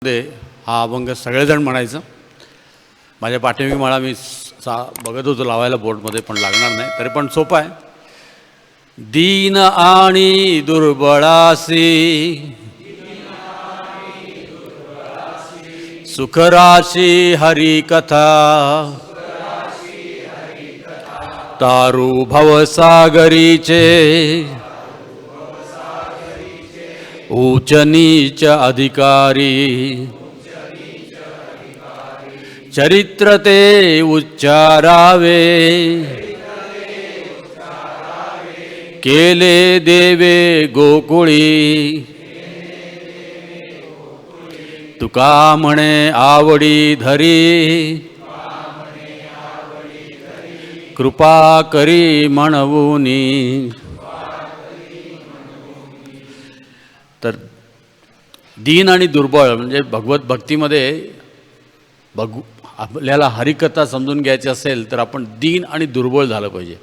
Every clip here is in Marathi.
मध्ये हा अभंग सगळेजण म्हणायचं. माझ्या पाठीमागे मला मी बघत होतो लावायला बोर्डमध्ये, पण लागणार नाही. तरी पण सोपं आहे. दीन आणि दुर्बळासी सुखराशी हरिकथा, तारू भवसागरीचे उच्च नीच अधिकारी, चरित्र ते उच्चारावे, केले देवे गोकुळी. तुका म्हणे आवडी धरी, कृपा करी म्हणवुनी. तर दीन आणि दुर्बळ म्हणजे भगवत भक्तीमध्ये आपल्याला हरिकथा समजून घ्यायची असेल तर आपण दीन आणि दुर्बळ झालं पाहिजे.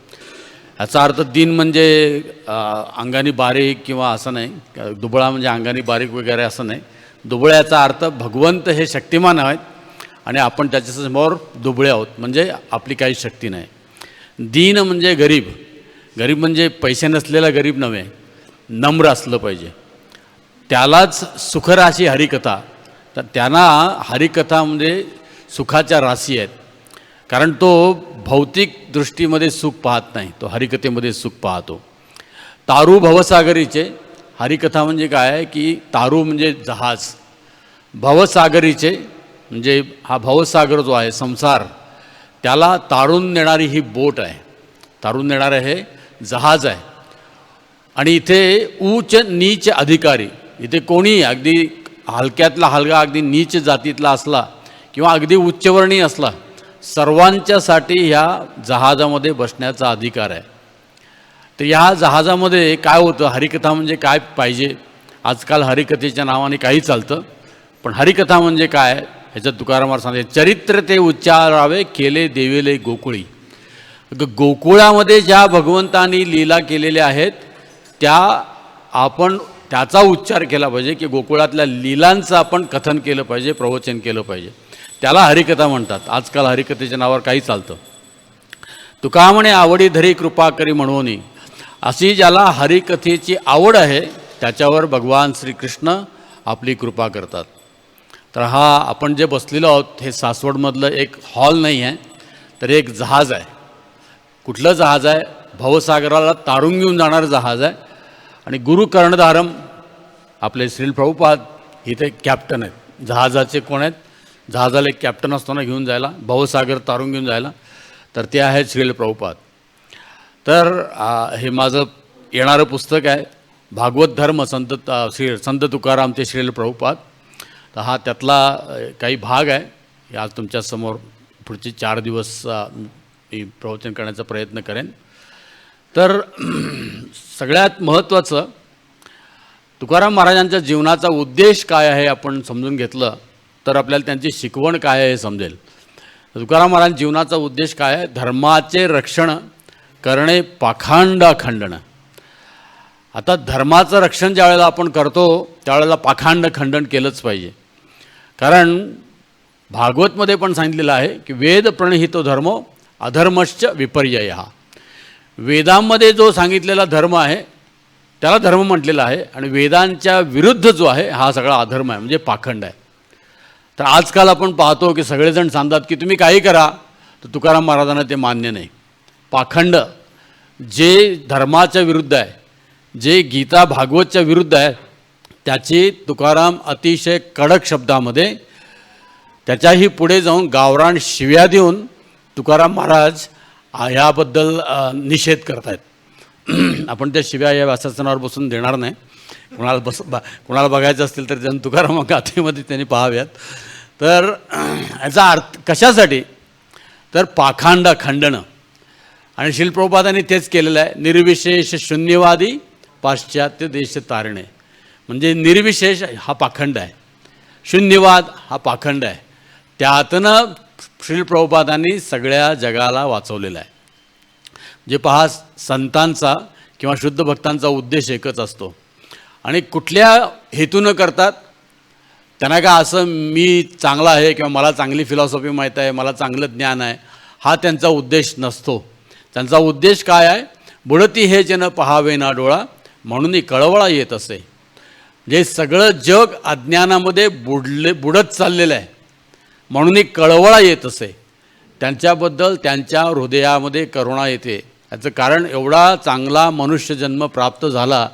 याचा अर्थ दीन म्हणजे अंगाने बारीक किंवा असं नाही, दुबळा म्हणजे अंगाने बारीक वगैरे असं नाही. दुबळ्याचा अर्थ भगवंत हे शक्तिमान आहेत आणि आपण त्याच्यासमोर दुबळे आहोत, म्हणजे आपली काही शक्ती नाही. दीन म्हणजे गरीब. गरीब म्हणजे पैसे नसलेला गरीब नव्हे, नम्र असलं पाहिजे. त्यालाच सुखराशी हरिकथा. तर त्यांना हरिकथा म्हणजे सुखाच्या राशी आहेत, कारण तो भौतिक दृष्टीमध्ये सुख पाहत नाही, तो हरिकथेमध्ये सुख पाहतो. तारू भवसागरीचे. हरिकथा म्हणजे काय आहे की तारू म्हणजे जहाज, भवसागरीचे म्हणजे हा भवसागर जो आहे संसार, त्याला तारून नेणारी ही बोट आहे, तारून नेणारं हे जहाज आहे. आणि इथे उच्च नीच अधिकारी. इथे कोणी अगदी हलक्यातला हलका, अगदी नीच जातीतला असला किंवा अगदी उच्चवर्णीय असला, सर्वांच्यासाठी ह्या जहाजामध्ये बसण्याचा अधिकार आहे. तर ह्या जहाजामध्ये काय होतं, हरिकथा म्हणजे काय पाहिजे. आजकाल हरिकथेच्या नावाने काही चालतं, पण हरिकथा म्हणजे काय ह्याच्यात तुकारामार सांगते, चरित्र ते उच्चारावे, केले देवेले गोकुळी. गोकुळामध्ये ज्या भगवंतांनी लीला केलेल्या आहेत त्या आपण त्याचा उच्चार केला पाहिजे, की गोकुळातल्या लीलांचं आपण कथन केलं पाहिजे, प्रवचन केलं पाहिजे. त्याला हरिकथा म्हणतात. आजकाल हरिकथेच्या नावावर काही चालतं. तुका म्हणे आवडी धरी कृपा करी म्हणून. अशी ज्याला हरिकथेची आवड आहे त्याच्यावर भगवान श्रीकृष्ण आपली कृपा करतात. तर हा आपण जे बसलेलो आहोत हे सासवडमधलं एक हॉल नाही आहे, तर एक जहाज आहे. कुठलं जहाज आहे? भवसागराला तारून घेऊन जाणारं जहाज आहे. आणि गुरु कर्णधारम आपले श्रील प्रभुपाद इथे कॅप्टन आहेत. जहाजाचे कोण आहेत? जहाजाला एक कॅप्टन असतो ना घेऊन जायला, भवसागर तारून घेऊन जायला, तर ते आहेत श्रील प्रभुपाद. तर हे माझं येणारं पुस्तक आहे भागवत धर्म, संत तुकाराम ते श्रील प्रभुपाद. तर हा त्यातला काही भाग आहे. हे आज तुमच्यासमोर पुढचे 4 दिवस मी प्रवचन करण्याचा प्रयत्न करेन. तर सगळ्यात महत्त्वाचं तुकाराम महाराजांच्या जीवनाचा उद्देश काय आहे आपण समजून घेतलं तर आपल्याला त्यांची शिकवण काय आहे हे समजेल. तुकाराम महाराजांच्या जीवनाचा उद्देश काय आहे? धर्माचे रक्षण करणे, पाखांड खंडन. आता धर्माचं रक्षण ज्यावेळेला आपण करतो त्यावेळेला पाखांड खंडन केलंच पाहिजे. कारण भागवतमध्ये पण सांगितलेलं आहे की वेद प्रणिहितो धर्मो अधर्मश्च विपर्यय. हा वेदांमध्ये जो सांगितलेला धर्म आहे त्याला धर्म म्हटलेला आहे, आणि वेदांच्या विरुद्ध जो आहे हा सगळा अधर्म आहे, म्हणजे पाखंड आहे. तर आजकाल आपण पाहतो की सगळेजण सांगतात की तुम्ही काही करा, तर तुकाराम महाराजांना ते मान्य नाही. पाखंड जे धर्माच्या विरुद्ध आहे, जे गीता भागवतच्या विरुद्ध आहे, त्याची तुकाराम अतिशय कडक शब्दामध्ये त्याच्याही पुढे जाऊन गावरान शिव्या देऊन तुकाराम महाराज ह्याबद्दल निषेध करत आहेत. आपण त्या शिव्या या व्यासस्थानावर बसून देणार नाही. कुणाला बघायचं असतील तर त्यांनी तुकाराम गाथेमध्ये त्यांनी पाहाव्यात. तर याचा अर्थ कशासाठी? तर पाखांड खंडनं. आणि श्रील प्रभुपादांनी तेच केलेलं आहे. निर्विशेष शून्यवादी पाश्चात्य देश तारणे. म्हणजे निर्विशेष हा पाखंड आहे, शून्यवाद हा पाखंड आहे. त्यातनं श्रील प्रभुपादांनी सगळ्या जगाला वाचवलेलं आहे. जे पहा, संतांचा किंवा शुद्ध भक्तांचा उद्देश एकच असतो, आणि कुठल्या हेतूनं करतात त्यांना का असं मी चांगला आहे किंवा मला चांगली फिलॉसॉफी माहीत आहे, मला चांगलं ज्ञान आहे, हा त्यांचा उद्देश नसतो. त्यांचा उद्देश काय आहे? बुडती हे जन पहावे ना डोळा, म्हणून कळवळा येत असे. जे सगळं जग अज्ञानामध्ये बुडत चाललेलं आहे, म्हणून कळवळा येत असे. त्यांच्याबद्दल त्यांच्या हृदयामध्ये करुणा येते. याचं कारण एवढा चांगला मनुष्यजन्म प्राप्त झाला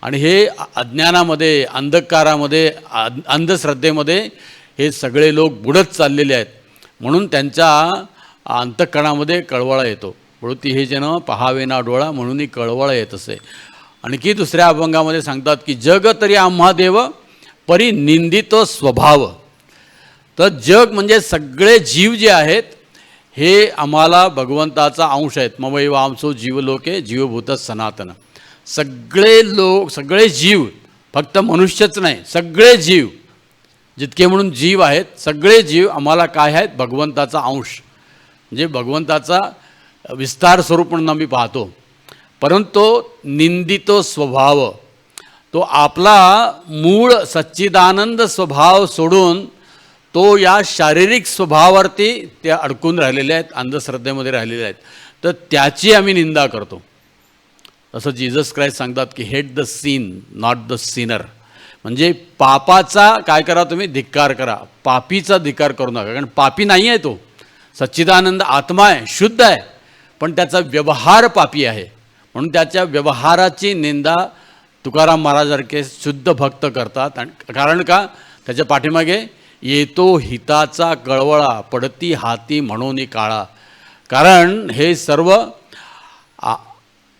आणि हे अज्ञानामध्ये, अंधकारामध्ये, अंधश्रद्धेमध्ये हे सगळे लोक बुडत चाललेले आहेत, म्हणून त्यांच्या अंतःकरणामध्ये कळवळा येतो. बुडती हे जन पहावे ना डोळा, म्हणून कळवळा येत असे. आणखी दुसऱ्या अभंगामध्ये सांगतात की जग तरी आम्हा देव, परी निंदितो स्वभाव. तर जग म्हणजे सगळे जीव जे आहेत हे आम्हाला भगवंताचा अंश आहेत. ममैव आमचो जीवलोके जीवभूत सनातन. सगळे जीव, फक्त मनुष्यच नाही, सगळे जीव जितके म्हणून जीव आहेत, सगळे जीव आम्हाला काय आहेत? भगवंताचा अंश, म्हणजे भगवंताचा विस्तार स्वरूप म्हणून आम्ही पाहतो. परंतु निंदितो स्वभाव, तो आपला मूळ सच्चिदानंद स्वभाव सोडून तो या शारीरिक स्वभावावरती ते अडकून राहिलेले आहेत, अंधश्रद्धेमध्ये राहिलेले आहेत. तर त्याची आम्ही निंदा करतो. असं जीसस ख्राइस्ट सांगतात की hate the sin not the sinner. म्हणजे पापाचा काय करा तुम्ही? धिक्कार करा. पापीचा धिक्कार करू नका, कारण पापी नाही आहे तो. सच्चिदानंद आत्मा आहे, शुद्ध आहे, पण त्याचा व्यवहार पापी आहे. म्हणून त्याच्या व्यवहाराची निंदा तुकाराम महाराजांसारखे शुद्ध भक्त करतात. आणि कारण का? त्याच्या पाठीमागे येतो हिताचा कळवळा, पडती हाती म्हणून काळा. कारण हे सर्व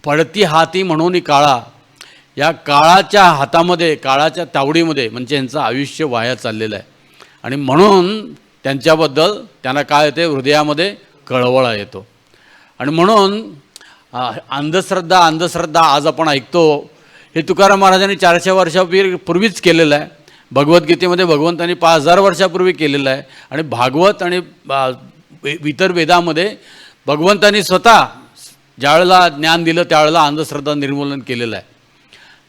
पडती हाती म्हणून काळा, या काळाच्या हातामध्ये, काळाच्या तावडीमध्ये म्हणजे यांचं आयुष्य वाया चाललेलं आहे. आणि म्हणून त्यांच्याबद्दल त्यांना काय येते? हृदयामध्ये कळवळा येतो. आणि म्हणून अंधश्रद्धा आज आपण ऐकतो, हे तुकाराम महाराजांनी 400 वर्षापूर्वीच केलेलं आहे. भगवद्गीतेमध्ये भगवंतांनी 5000 वर्षापूर्वी केलेलं आहे. आणि भागवत आणि इतर वेदामध्ये भगवंतांनी स्वतः ज्यावेळेला ज्ञान दिलं त्यावेळेला अंधश्रद्धा निर्मूलन केलेलं आहे.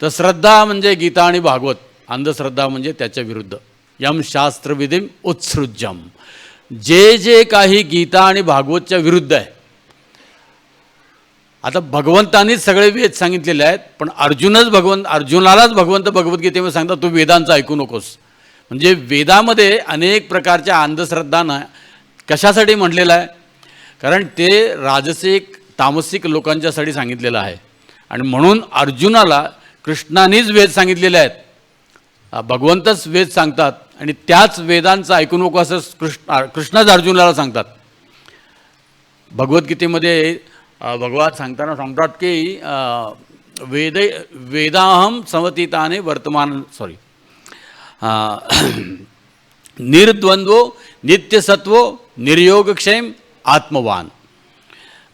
तर श्रद्धा म्हणजे गीता आणि भागवत, अंधश्रद्धा म्हणजे त्याच्या विरुद्ध. यम शास्त्रविधीम उत्सृज्यम, जे जे काही गीता आणि भागवतच्या विरुद्ध आहे. आता भगवंतांनीच सगळे वेद सांगितलेले आहेत, पण अर्जुनालाच भगवंत भगवद्गीतेमध्ये सांगतात तू वेदांचं ऐकू नकोस. म्हणजे वेदामध्ये अनेक प्रकारच्या अंधश्रद्धांना कशासाठी म्हटलेलं आहे? कारण ते राजसिक तामसिक लोकांच्यासाठी सांगितलेलं आहे. आणि म्हणून अर्जुनाला कृष्णानेच वेद सांगितलेले आहेत. भगवंतच वेद सांगतात आणि त्याच वेदांचं ऐकू नको असं कृष्णच अर्जुनाला सांगतात. भगवद्गीतेमध्ये भगवान सांगतात की वेदाहम समतीताने वर्तमान निर्द्वंद्वो नित्यसत्वो निर्योगक्षेम आत्मवान.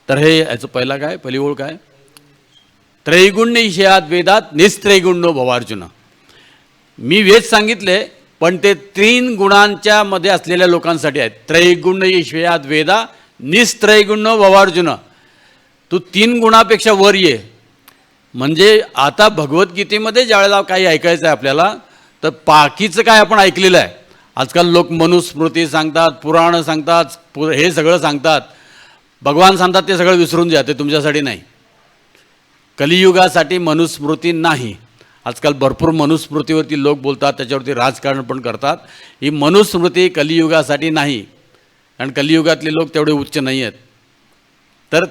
तर हे याचं पहिला काय? पहिली ओळ काय? त्रैगुण्य ईशयात वेदात निस्त्रैगुण्यो भवार्जुन. मी वेद सांगितले पण ते 3 गुणांच्या मध्ये असलेल्या लोकांसाठी आहेत. त्रैगुण्य ईशयात वेदा निस्त्रैगुण्यो भवार्जुन. तू 3 गुणापेक्षा वर ये. म्हणजे आता भगवद्गीतेमध्ये ज्यावेळेला काही ऐकायचं आहे आपल्याला, तर बाकीचं काय आपण ऐकलेलं आहे. आजकाल लोक मनुस्मृती सांगतात, पुराणं सांगतात, हे सगळं सांगतात. भगवान सांगतात ते सगळं विसरून जा, ते तुमच्यासाठी नाही. कलियुगासाठी मनुस्मृती नाही. आजकाल भरपूर मनुस्मृतीवरती लोक बोलतात, त्याच्यावरती राजकारण पण करतात. ही मनुस्मृती कलियुगासाठी नाही, कारण कलियुगातले लोक तेवढे उच्च नाही आहेत. तर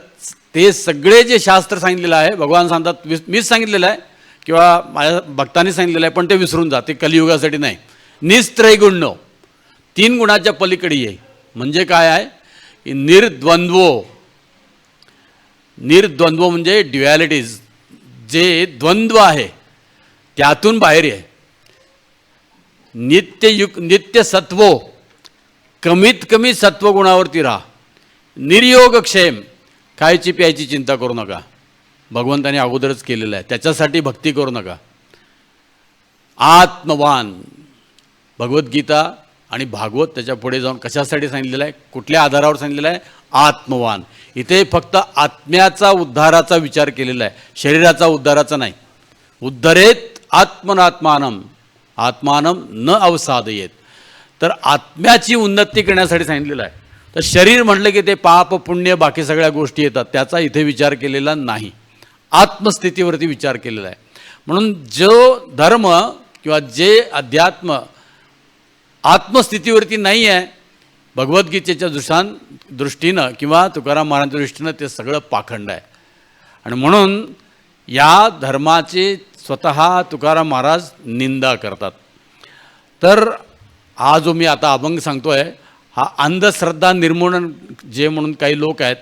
ते सगळे जे शास्त्र सांगितलेलं आहे, भगवान सांगतात मीच सांगितलेलं आहे किंवा माझ्या भक्तांनी सांगितलेलं आहे, पण ते विसरून जा, ते कलियुगासाठी नाही. निस्त्रैगुण्य, 3 गुणाच्या पलीकडे ये. म्हणजे काय आहे? निर्द्वंद्वो. निर्द्वंद्व म्हणजे ड्युॲलिटीज, जे द्वंद्व आहे त्यातून बाहेर आहे. नित्य सत्वो, कमीत कमी सत्वगुणावरती राहा. निर्योगक्षेम, खायची प्यायची चिंता करू नका, भगवंताने अगोदरच केलेलं आहे, त्याच्यासाठी भक्ती करू नका. आत्मवान, भगवद्गीता आणि भागवत त्याच्या पुढे जाऊन कशासाठी सांगितलेलं आहे? कुठल्या आधारावर सांगितलेलं आहे? आत्मवान. इथे फक्त आत्म्याचा उद्धाराचा विचार केलेला आहे, शरीराचा उद्धाराचा नाही. उद्धरेत आत्मनात्मानम, आत्मानं न अवसादयेत. तर आत्म्याची उन्नती करण्यासाठी सांगितलेलं आहे. तर शरीर म्हटलं की ते पाप पुण्य बाकी सगळ्या गोष्टी येतात, त्याचा इथे विचार केलेला नाही. आत्मस्थितीवरती विचार केलेला आहे. म्हणून जो धर्म किंवा जे अध्यात्म आत्मस्थितीवरती नाही आहे, भगवद्गीतेच्या दृष्टीनं किंवा तुकाराम महाराजांच्या दृष्टीनं ते सगळं पाखंड आहे. आणि म्हणून या धर्माची स्वतः तुकाराम महाराज निंदा करतात. तर हा जो मी आता अभंग सांगतो आहे, हा अंधश्रद्धा निर्मूलन जे म्हणून काही लोक आहेत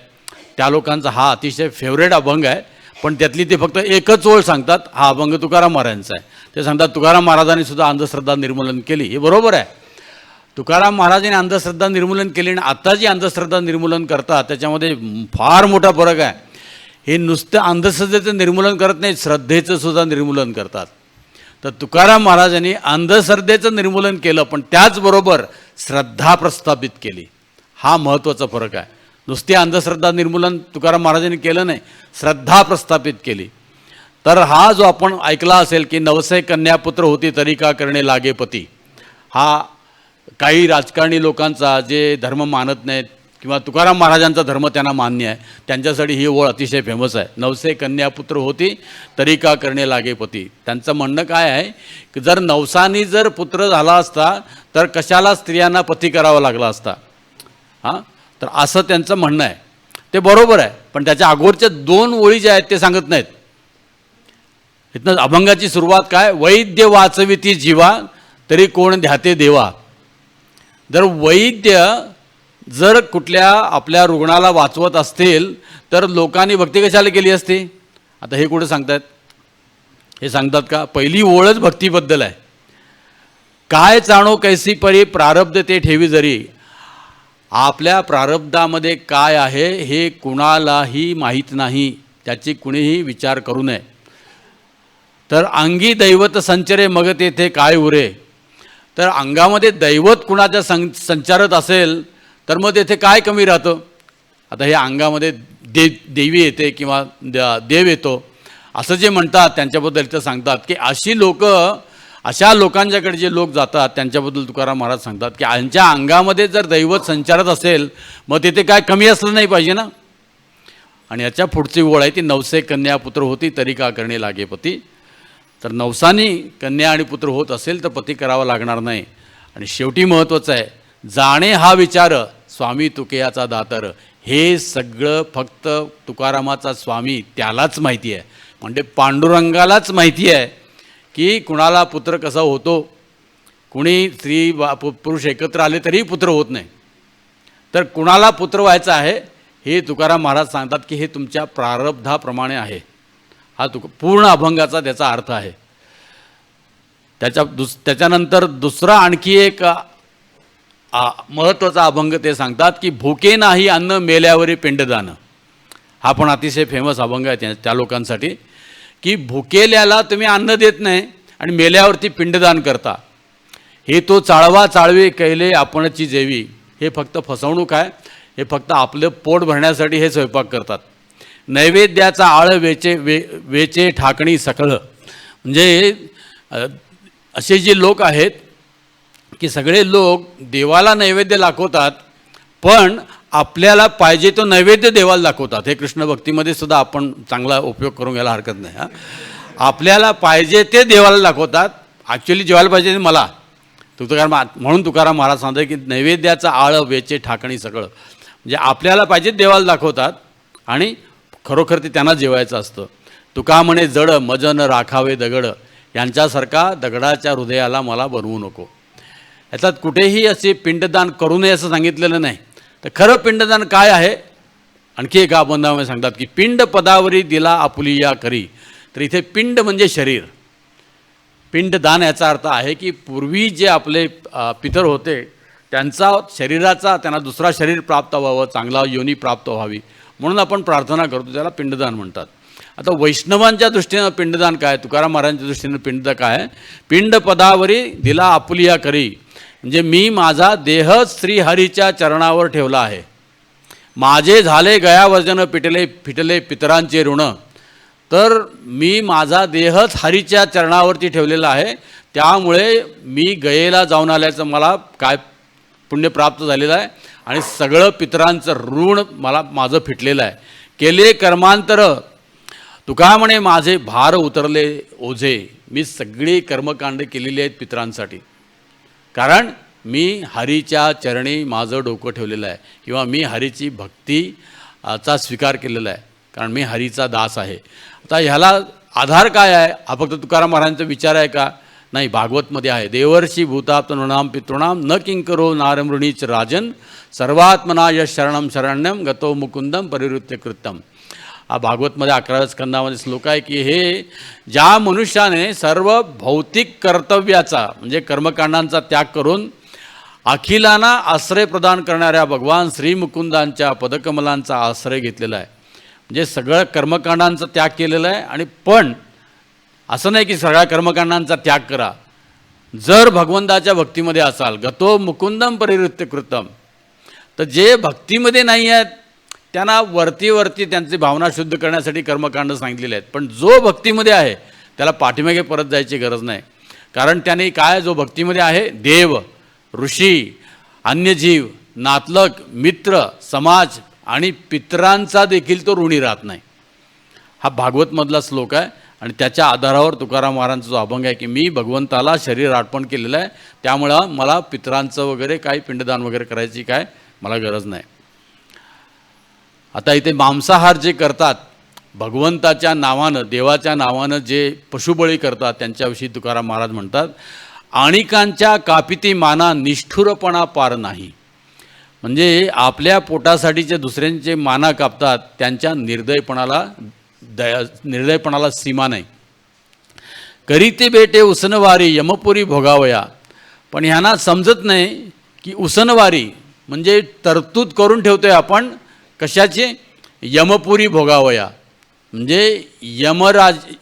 त्या लोकांचा हा अतिशय फेवरेट अभंग आहे. पण त्यातली ते फक्त एकच ओळ सांगतात, हा अभंग तुकाराम महाराजांचा आहे. ते सांगतात तुकाराम महाराजांनी सुद्धा अंधश्रद्धा निर्मूलन केली. हे बरोबर आहे, तुकाराम महाराजांनी अंधश्रद्धा निर्मूलन केली. आणि आता जी अंधश्रद्धा निर्मूलन करतात त्याच्यामध्ये फार मोठा फरक आहे. हे नुसतं अंधश्रद्धेचं निर्मूलन करत नाहीत, श्रद्धेचं सुद्धा निर्मूलन करतात. तर तुकाराम महाराजांनी अंधश्रद्धेचं निर्मूलन केलं, पण त्याचबरोबर श्रद्धा प्रस्थापित केली. हा महत्त्वाचा फरक आहे. नुसती अंधश्रद्धा निर्मूलन तुकाराम महाराजांनी केलं नाही, श्रद्धा प्रस्थापित केली. तर हा जो आपण ऐकला असेल की नवसे कन्यापुत्र होती तरी का करणे लागे पती, हा काही राजकारणी लोकांचा जे धर्म मानत नाहीत किंवा तुकाराम महाराजांचा धर्म त्यांना मान्य आहे त्यांच्यासाठी ही ओळ अतिशय फेमस आहे. नवसे कन्यापुत्र होती तरी का करणे लागे पती. त्यांचं म्हणणं काय आहे की जर नवसानी जर पुत्र झाला असता तर कशाला स्त्रियांना पती करावा लागला असता. हां, तर असं त्यांचं म्हणणं आहे. ते बरोबर आहे, पण त्याच्या अगोदरच्या 2 ओळी ज्या आहेत ते सांगत नाहीत. इथनं अभंगाची सुरुवात काय, वैद्य वाचविती जीवा तरी कोण ध्याते देवा. जर वैद्य जर कुठल्या आपल्या रुग्णाला वाचवत असतील तर लोकांनी भक्ती कशाला केली असती. आता हे कुठे सांगतात, हे सांगतात का. पहिली ओळच भक्तीबद्दल आहे. काय जाणो कैसी परी प्रारब्ध ते ठेवी जरी. आपल्या प्रारब्धामध्ये काय आहे हे कुणालाही माहीत नाही, त्याची कुणीही विचार करू नये. तर अंगी दैवत संचरे मग तेथे काय उरे. तर अंगामध्ये दैवत कुणाच्या संचारत असेल तर मग तेथे काय कमी राहतं. आता हे अंगामध्ये देवी येते किंवा देव येतो असं जे म्हणतात त्यांच्याबद्दल इथं सांगतात की अशी लोक, अशा लोकांच्याकडे जे लोक जातात त्यांच्याबद्दल तुकाराम महाराज सांगतात की यांच्या अंगामध्ये जर दैवत संचारत असेल मग तेथे काय कमी असलं नाही पाहिजे ना. आणि याच्या पुढची ओळ आहे ती नवसे कन्या पुत्र होती तरी का करणे लागे पती. तर नवसानी कन्या आणि पुत्र होत असेल तर पती करावा लागणार नाही. आणि शेवटी महत्त्वाचं आहे, जाणे हा विचार स्वामी तुकयाचा दातर. हे सगळं फक्त तुकारामाचा स्वामी त्यालाच माहिती आहे. म्हणजे पांडुरंगालाच माहिती आहे की कुणाला पुत्र कसा होतो. कुणी स्त्री पुरुष एकत्र आले तरीही पुत्र होत नाही. तर कुणाला पुत्र व्हायचं आहे हे तुकाराम महाराज सांगतात की हे तुमच्या प्रारब्धाप्रमाणे आहे. हा पूर्ण अभंगाचा त्याचा अर्थ आहे. त्याच्यानंतर दुसरा आणखी एक महत्त्वाचा अभंग ते सांगतात की भुके नाही अन्न मेल्यावरी पिंडदान. हा पण अतिशय फेमस अभंग आहे त्या लोकांसाठी की भुकेल्याला तुम्ही अन्न देत नाही आणि मेल्यावरती पिंडदान करता. हे तो चाळवा चाळवे कैले आपणची जेवी. हे फक्त फसवणूक आहे. हे फक्त आपलं पोट भरण्यासाठी हे स्वयंपाक करतात. नैवेद्याचा आळ वेचे ठाकणी सकळ. म्हणजे असे जे लोक आहेत की सगळे लोक देवाला नैवेद्य दाखवतात पण आपल्याला पाहिजे तो नैवेद्य देवाला दाखवतात. हे कृष्ण भक्तीमध्ये सुद्धा आपण चांगला उपयोग करून घ्यायला हरकत नाही. हां, आपल्याला पाहिजे ते देवाला दाखवतात. ॲक्च्युली जेवायला पाहिजे मला म्हणून तुकाराम महाराज सांगतात की नैवेद्याचा आळ वेचे ठाकणी सगळं. म्हणजे आपल्याला पाहिजे देवाला दाखवतात आणि खरोखर ते त्यांना जेवायचं असतं. तुका म्हणे जड मजन राखावे दगड. यांच्यासारखा दगडाच्या हृदयाला मला बनवू नको. याच्यात कुठेही असे पिंडदान करू नये असं सांगितलेलं नाही. तर खरं पिंडदान काय आहे आणखी एका अभंगामध्ये सांगतात की पिंड पदावरी दिला आपुलिया करी. तर इथे पिंड म्हणजे शरीर. पिंडदान याचा अर्थ आहे की पूर्वी जे आपले पितर होते त्यांचा शरीराचा त्यांना दुसरा शरीर प्राप्त व्हावं, चांगला योनी प्राप्त व्हावी म्हणून आपण प्रार्थना करतो, त्याला पिंडदान म्हणतात. आता वैष्णवांच्या दृष्टीनं पिंडदान काय, तुकाराम महाराजांच्या दृष्टीनं पिंडदान काय, पिंड पदावरी दिला आपुलिया करी. म्हणजे मी माझा देह श्रीहरीच्या चरणावर ठेवला आहे. माझे झाले गयावर्जन फिटले पितरांचे ऋण. तर मी माझा देहच हरीच्या चरणावरती ठेवलेला आहे, त्यामुळे मी गयेला जाऊन आल्याचं मला काय पुण्य प्राप्त झालेलं आहे आणि सगळं पितरांचं ऋण मला माझं फिटलेलं आहे. केले कर्मांतर तुका म्हणे माझे भार उतरले ओझे. मी सगळी कर्मकांड केलेली आहेत पितरांसाठी, कारण मी हरीच्या चरणी माझं डोकं ठेवलेलं आहे किंवा मी हरीची भक्तीचा स्वीकार केलेला आहे, कारण मी हरीचा दास आहे. आता ह्याला आधार काय आहे? हा फक्त तुकाराम महाराजांचा विचार आहे का? नाही, भागवतमध्ये आहे. देवर्षी भूताप्त नृणाम पितॄणाम न किंकरो नारमृणीच राजन सर्वात्मना यश शरणम शरण्यम गतो मुकुंदम परिवृत्य कृत्यम. हा भागवतमध्ये 11व्या स्कंदामध्ये श्लोक आहे की हे ज्या मनुष्याने सर्व भौतिक कर्तव्याचा म्हणजे कर्मकांडांचा त्याग करून अखिलांना आश्रय प्रदान करणाऱ्या भगवान श्री मुकुंदांच्या पदकमलांचा आश्रय घेतलेला आहे. म्हणजे सगळं कर्मकांडांचा त्याग केलेला आहे. आणि पण असं नाही की सगळ्या कर्मकांडांचा त्याग करा. जर भगवंताच्या भक्तीमध्ये असाल, गतो मुकुंदम परिवृत्य कृतम, तर जे भक्तीमध्ये नाही आहेत त्यांना वरती त्यांची भावना शुद्ध करण्यासाठी कर्मकांड सांगितलेले आहेत. पण जो भक्तीमध्ये आहे त्याला पाठीमागे परत जायची गरज नाही, कारण त्याने काय, जो भक्तीमध्ये आहे देव, ऋषी, अन्य जीव, नातलग, मित्र, समाज आणि पितरांचा देखील तो ऋणी राहत नाही. हा भागवतमधला श्लोक आहे आणि त्याच्या आधारावर तुकाराम महाराजांचा जो अभंग आहे की मी भगवंताला शरीर अर्पण केलेलं आहे, त्यामुळं मला पितरांचं वगैरे काही पिंडदान वगैरे करायची काय मला गरज नाही. आता इथे मांसाहार जे करतात भगवंताच्या नावानं, देवाच्या नावानं जे पशुबळी करतात त्यांच्याविषयी तुकाराम महाराज म्हणतात, आणिकांच्या कापिती माना निष्ठुरपणा पार नाही. म्हणजे आपल्या पोटासाठीचे दुसऱ्यांचे माना कापतात, त्यांच्या निर्दयपणाला सीमा नाही. करीते बेटे उसनवारी यमपुरी भोगावया. पण ह्यांना समजत नाही की उसनवारी म्हणजे तरतूद करून ठेवतोय आपण कशाचे? यमपुरी भोगावया, म्हणजे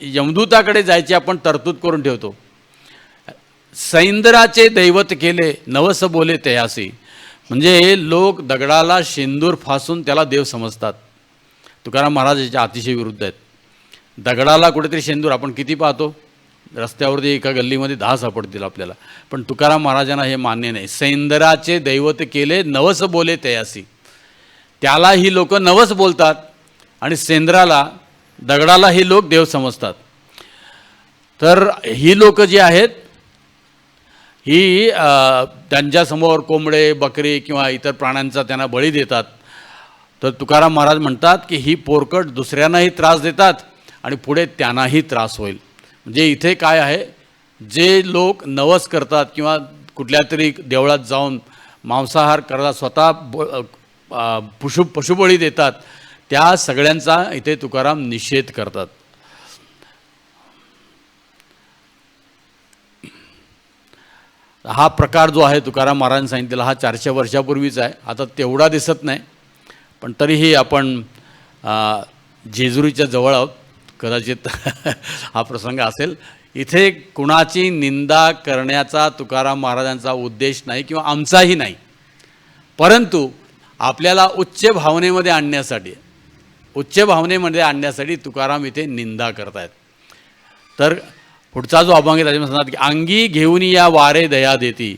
यमदूताकडे जायची आपण तरतूद करून ठेवतो. सैंदराचे दैवत केले नवस बोले तयासी. म्हणजे लोक दगडाला शेंदूर फासून त्याला देव समजतात. तुकाराम महाराज याच्या अतिशय विरुद्ध आहेत. दगडाला कुठेतरी शेंदूर आपण किती पाहतो, रस्त्यावरती एका गल्लीमध्ये 10 सापडतील आपल्याला, पण तुकाराम महाराजांना हे मान्य नाही. सैंदराचे दैवत केले नवस बोले तयासी. त्याला ही लोक नवस बोलतात आणि सेंद्राला, दगडाला ही लोक देव समजतात. तर ही लोक जी आहेत ही त्यांच्यासमोर कोंबडे, बकरी किंवा इतर प्राण्यांचा त्यांना बळी देतात. तर तुकाराम महाराज म्हणतात की ही पोरकट दुसऱ्यांनाही त्रास देतात आणि पुढे त्यांनाही त्रास होईल. म्हणजे इथे काय आहे, जे लोक नवस करतात किंवा कुठल्या तरी देवळात जाऊन मांसाहार करतात, स्वतः पशुबळी देतात, त्या सगळ्यांचा इथे तुकाराम निषेध करतात. हा प्रकार जो आहे तुकाराम महाराजांनी सांगितलेला हा 400 वर्षापूर्वीचा आहे. आता तेवढा दिसत नाही, पण तरीही आपण जेजुरीच्या जवळ आहोत, कदाचित हा प्रसंग असेल. इथे कुणाची निंदा करण्याचा तुकाराम महाराजांचा उद्देश नाही किंवा आमचाही नाही, परंतु आपल्याला उच्च भावनेमध्ये आणण्यासाठी तुकाराम इथे निंदा करतायत. तर पुढचा जो अभंग आहे त्याच्यामध्ये सांगतात की अंगी घेऊन या वारे दया देती.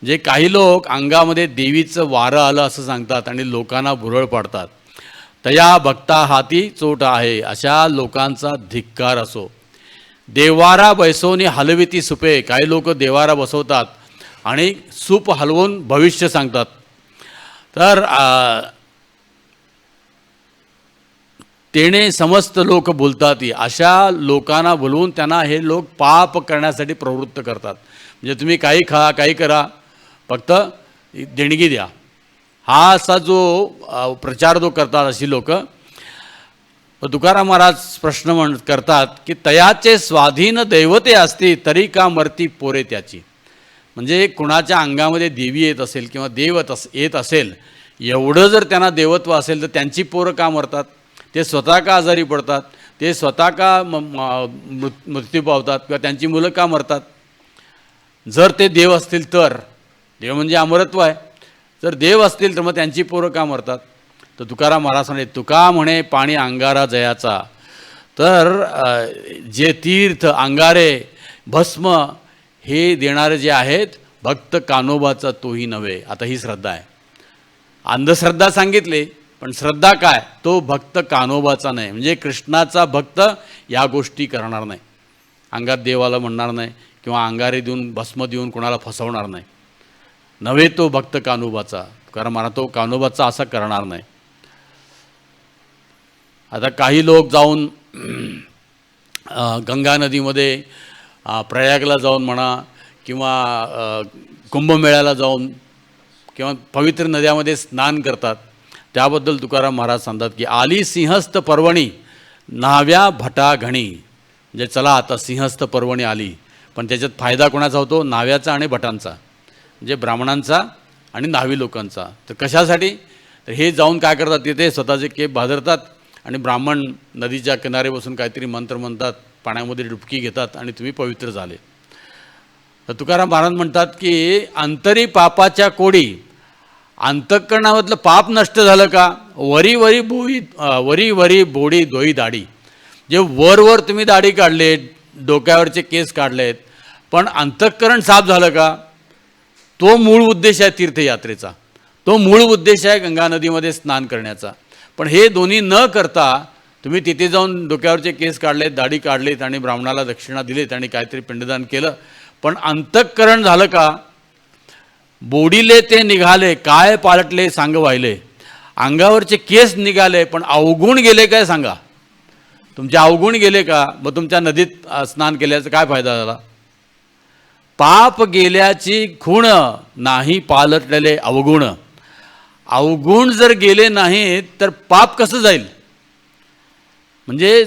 जे काही लोक अंगामध्ये देवीचं वारं आलं असं सांगतात आणि लोकांना भुरळ पाडतात, तया भक्ता हाती चोट आहे, अशा लोकांचा धिक्कार असो. देवारा बैसवणी हलविती सुपे. काही लोक देवारा बसवतात आणि सूप हलवून भविष्य सांगतात. तर तेणे समस्त लोक बोलतात. अशा लोकांना बोलवून त्यांना हे लोक पाप करण्यासाठी प्रवृत्त करतात. म्हणजे तुम्ही काही खा, काही करा, फक्त देणगी द्या, हा असा जो प्रचार जो करतात अशी लोक. तुकाराम महाराज प्रश्न करतात की तयाचे स्वाधीन दैवते असते तरी का मरती पोरे त्याची. म्हणजे कुणाच्या अंगामध्ये देवी येत असेल किंवा देव येत असेल, एवढं जर त्यांना देवत्व असेल तर त्यांची पोरं का मरतात? ते स्वतः का आजारी पडतात? ते स्वतः का मृत्यू पावतात किंवा त्यांची मुलं का मरतात? जर ते देव असतील तर, देव म्हणजे अमरत्व आहे, जर देव असतील तर मग त्यांची पोरं का मरतात? तर तुकाराम महाराज म्हणे, तुका म्हणे पाणी अंगारा जयाचा तर जे तीर्थ अंगारे भस्म हे देणारे जे आहेत भक्त कान्होबाचा तोही नव्हे. आता ही श्रद्धा आहे. अंधश्रद्धा सांगितली, पण श्रद्धा काय? तो भक्त कान्होबाचा नाही, म्हणजे कृष्णाचा भक्त या गोष्टी करणार नाही. अंगात देवाला म्हणणार नाही किंवा अंगारे देऊन भस्म देऊन कोणाला फसवणार नाही. नव्हे तो भक्त कान्होबाचा, कारण मला तो कान्होबाचा असा करणार नाही. आता काही लोक जाऊन गंगा नदीमध्ये प्रयागला जाऊन म्हणा किंवा कुंभमेळ्याला जाऊन किंवा पवित्र नद्यामध्ये स्नान करतात. त्याबद्दल तुकाराम महाराज सांगतात की आली सिंहस्थ पर्वणी न्हाव्या भटा घणी. म्हणजे चला आता सिंहस्थ पर्वणी आली, पण त्याच्यात फायदा कोणाचा होतो? न्हाव्याचा आणि भटांचा, म्हणजे ब्राह्मणांचा आणि न्हावी लोकांचा. तर कशासाठी? तर हे जाऊन काय करतात, तिथे स्वतःचे केप भादरतात आणि ब्राह्मण नदीच्या किनारे बसून काहीतरी मंत्र म्हणतात, पाण्यामध्ये डुबकी घेतात आणि तुम्ही पवित्र झाले. तर तुकाराम महाराज म्हणतात की अंतरी पापाच्या कोडी, अंतःकरणामधलं पाप नष्ट झालं का? वरी वरी बोडी दोई दाढी. जे वर तुम्ही दाढी काढले, डोक्यावरचे केस काढलेत, पण अंतःकरण साफ झालं का? तो मूळ उद्देश आहे तीर्थयात्रेचा, तो मूळ उद्देश आहे गंगा नदीमध्ये स्नान करण्याचा. पण हे दोन्ही न करता तुम्ही तिथे जाऊन डोक्यावरचे केस काढलेत, दाढी काढलीत आणि ब्राह्मणाला दक्षिणा दिलीत आणि काहीतरी पिंडदान केलं, पण अंतःकरण झालं का? बोडीले ते निघाले, काय पालटले सांग वाहिले. अंगावरचे केस निघाले, पण अवगुण गेले काय सांगा? तुमचे अवगुण गेले का? मग तुमच्या नदीत स्नान केल्याचा काय फायदा झाला? पाप गेल्याची खूण नाही पालटलेले अवगुण. अवगुण जर गेले नाहीत तर पाप कसं जाईल? म्हणजे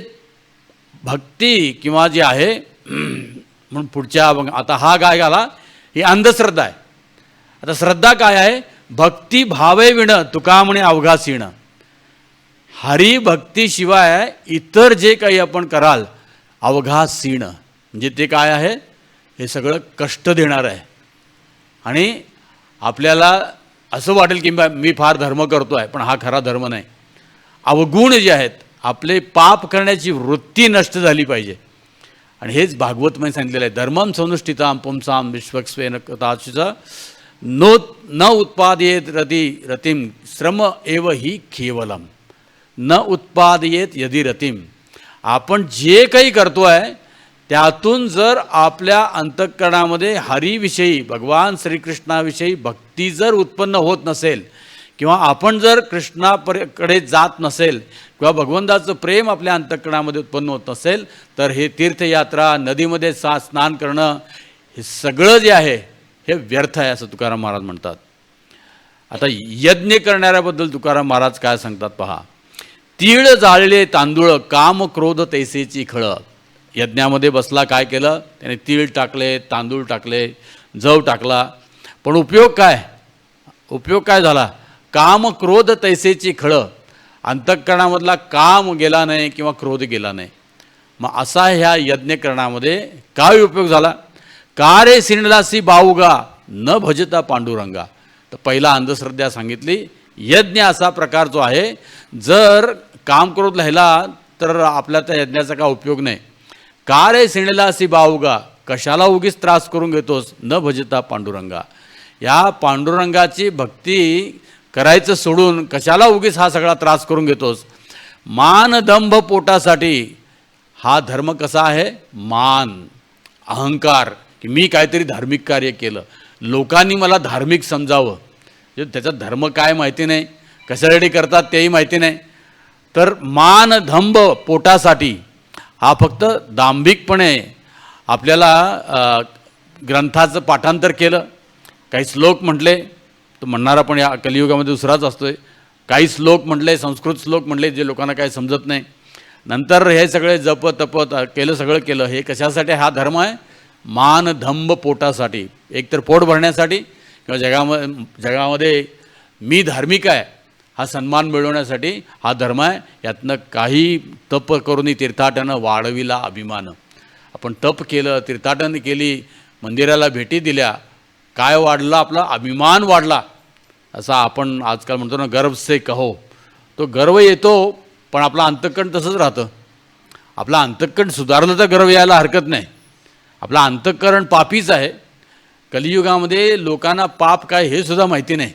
भक्ती किंवा जे आहे म्हणून पुढच्या आता हा काय झाला? ही अंधश्रद्धा आहे. आता श्रद्धा काय आहे? भक्ती भावे विण तुका म्हणे अवघा सीण. हरिभक्तीशिवाय इतर जे काही आपण कराल अवघा सीण, म्हणजे ते काय आहे? हे सगळं कष्ट देणार आहे. आणि आपल्याला असं वाटेल की मी फार धर्म करतो आहे, पण हा खरा धर्म नाही. अवगुण जे आहेत, आपले पाप करण्याची वृत्ती नष्ट झाली पाहिजे. आणि हेच भागवतमध्ये सांगितलेलं आहे. धर्मम संनुष्ठिताम पुंसाम विश्वक्स्वेन कथाचिचा न उत्पादयेत रतिम श्रम एव ही केवलम. न उत्पादयेत यदि रतिम. आपण जे काही करतो आहे त्यातून जर आपल्या अंतःकरणामध्ये हरीविषयी, भगवान श्रीकृष्णाविषयी भक्ती जर उत्पन्न होत नसेल किंवा आपण जर कृष्णाकडे जात नसेल किंवा भगवंताचं प्रेम आपल्या अंतःकरणामध्ये उत्पन्न होत नसेल, तर हे तीर्थयात्रा, नदीमध्ये स्नान करणं, हे सगळं जे आहे हे व्यर्थ आहे असं तुकाराम महाराज म्हणतात. आता यज्ञ करणाऱ्याबद्दल तुकाराम महाराज काय सांगतात पहा. तीळ जाळले तांदूळ काम क्रोध तैसेची खळ. यज्ञामध्ये बसला, काय केलं त्याने? तीळ टाकले, तांदूळ टाकले, जव टाकला, पण उपयोग काय? उपयोग काय झाला? काम क्रोध तैसेची खळ. अंतःकरणामधला काम गेला नाही किंवा क्रोध गेला नाही. मग असा ह्या यज्ञकरणामध्ये काय उपयोग झाला? का रे सिंडलासी बाऊगा न भजता पांडुरंगा. तर पहिला अंधश्रद्धा सांगितली. यज्ञ असा प्रकार जो आहे, जर काम क्रोध राहिला तर आपल्या त्या यज्ञाचा काय उपयोग नाही. का रे सिंडलासी बाऊगा, कशाला उगीच त्रास करून घेतोस? न भजता पांडुरंगा. या पांडुरंगाची भक्ती करायचं सोडून कशाला उगीच हा सगळा त्रास करून घेतोस? मान दंभ पोटासाठी. हा धर्म कसा आहे? मान, अहंकार, की मी काहीतरी धार्मिक कार्य केलं, लोकांनी मला धार्मिक समजावं. त्याचा धर्म काय माहिती नाही, कशासाठी करतात तेही माहिती नाही. तर मान दंभ पोटासाठी हा फक्त दांभिकपणे आपल्याला ग्रंथाचं पाठांतर केलं, काही श्लोक म्हटले, तो म्हणणारा पण या कलियुगामध्ये दुसराच असतोय. काही श्लोक म्हटले, संस्कृत श्लोक म्हटले जे लोकांना काही समजत नाही. नंतर हे सगळे जप तप केलं, सगळं केलं. हे कशासाठी हा धर्म आहे? मान धंब पोटासाठी. एकतर पोट भरण्यासाठी किंवा जगामध्ये मी धार्मिक आहे हा सन्मान मिळवण्यासाठी हा धर्म आहे. यातनं काही तप करून तीर्थाटनं वाढविला अभिमान. आपण तप केलं, तीर्थाटन केली, मंदिराला भेटी दिल्या, काय वाढला? आपला अभिमान वाढला. असा आपण आजकाल म्हणतो ना, गर्व से कहो. तो गर्व येतो, पण आपला अंतःकरण तसंच राहतं. आपलं अंतःकरण सुधारलं तर गर्व यायला हरकत नाही. आपलं अंतःकरण पापीच आहे. कलियुगामध्ये लोकांना पाप काय हे सुद्धा माहिती नाही.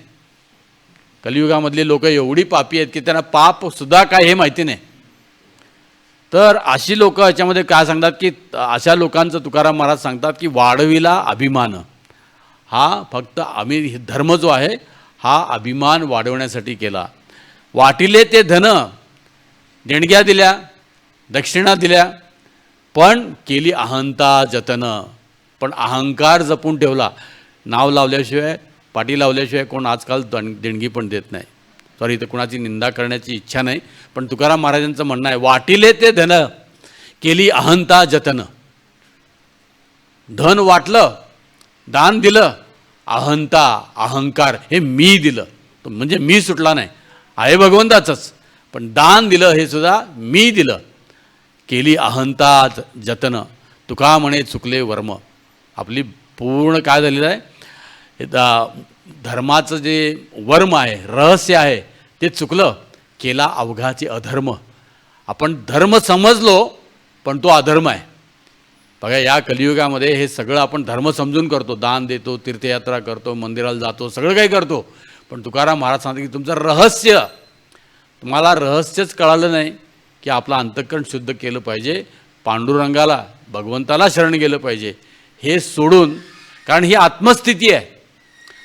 कलियुगामधले लोक एवढी पापी आहेत की त्यांना पापसुद्धा काय हे माहिती नाही. तर अशी लोक याच्यामध्ये काय सांगतात की अशा लोकांचं तुकाराम महाराज सांगतात की वाढविला अभिमान. हा फक्त आम्ही धर्म जो आहे हा अभिमान वाढवण्यासाठी केला. वाटिले ते धन, देणग्या दिल्या, दक्षिणा दिल्या, पण केली अहंता जतन. पण अहंकार जपून ठेवला. नाव लावल्याशिवाय, पाठी लावल्याशिवाय कोण आजकाल देणगी पण देत नाही. सॉरी, इथं कुणाची निंदा करण्याची इच्छा नाही, पण तुकाराम महाराजांचं म्हणणं आहे वाटिले ते धन, केली अहंता जतन. धन वाटलं, दान दिलं, अहंता अहंकार हे मी दिलं म्हणजे मी सुटला नाही, आहे भगवंताचंच, पण दान दिलं हे सुद्धा मी दिलं. केली अहंता जतन, तुका म्हणे चुकले वर्म. आपली पूर्ण काय झालेलं आहे, धर्माचं जे वर्म आहे, रहस्य आहे ते चुकलं. केला अवघाचे अधर्म. आपण धर्म समजलो पण तो अधर्म आहे. बघा, या कलियुगामध्ये हे सगळं आपण धर्म समजून करतो, दान देतो, तीर्थयात्रा करतो, मंदिराला जातो, सगळं काही करतो. पण तुकाराम महाराज सांगतात की तुमचं रहस्य, तुम्हाला रहस्यच कळालं नाही की आपलं अंतःकरण शुद्ध केलं पाहिजे, पांडुरंगाला भगवंताला शरण गेलं पाहिजे. हे सोडून, कारण ही आत्मस्थिती आहे,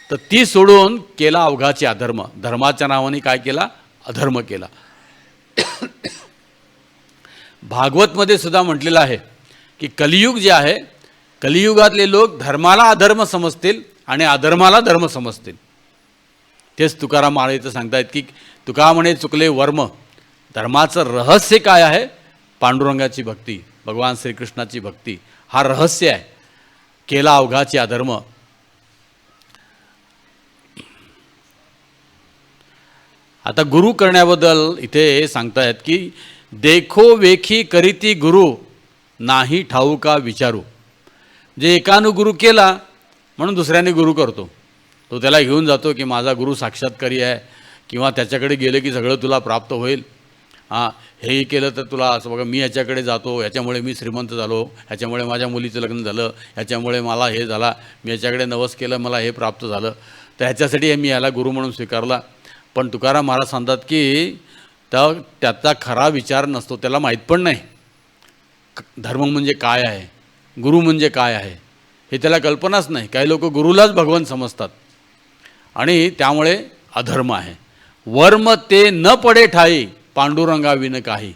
तर ती सोडून केला अवघाचे अधर्म. धर्माच्या नावाने काय केला, अधर्म केला. भागवतमध्ये सुद्धा म्हटलेलं आहे की कलियुग जे आहे, कलियुगातले लोक धर्माला अधर्म समजतील आणि अधर्माला धर्म समजतील. तेच तुकाराम महाराज इथं सांगतायत की तुका म्हणे चुकले वर्म. धर्माचं रहस्य काय आहे, पांडुरंगाची भक्ती, भगवान श्रीकृष्णाची भक्ती, हा रहस्य आहे. केला अवघाचे अधर्म. आता गुरु करण्याबद्दल इथे सांगतायत की देखो वेखी करीती गुरु, नाही ठाऊका विचारू. जे एकानं गुरु केला म्हणून दुसऱ्याने गुरु करतो. तो त्याला घेऊन जातो की माझा गुरु साक्षात्कारी आहे, किंवा त्याच्याकडे गेले की सगळं तुला प्राप्त होईल. हेही केलं तर तुला असं, बघा मी ह्याच्याकडे जातो, ह्याच्यामुळे मी श्रीमंत झालो, ह्याच्यामुळे माझ्या मुलीचं लग्न झालं, ह्याच्यामुळे मला हे झाला, मी ह्याच्याकडे नवस केलं, मला हे प्राप्त झालं, तर ह्याच्यासाठी मी याला गुरु म्हणून स्वीकारला. पण तुकाराम महाराज सांगतात की त्याचा खरा विचार नसतो, त्याला माहीत पण नाही धर्म म्हणजे काय आहे, गुरु म्हणजे काय आहे, हे त्याला कल्पनाच नाही. काही लोक गुरुलाच भगवान समजतात आणि त्यामुळे अधर्म आहे. वर्म ते न पडे ठाई, पांडुरंगाविन काही.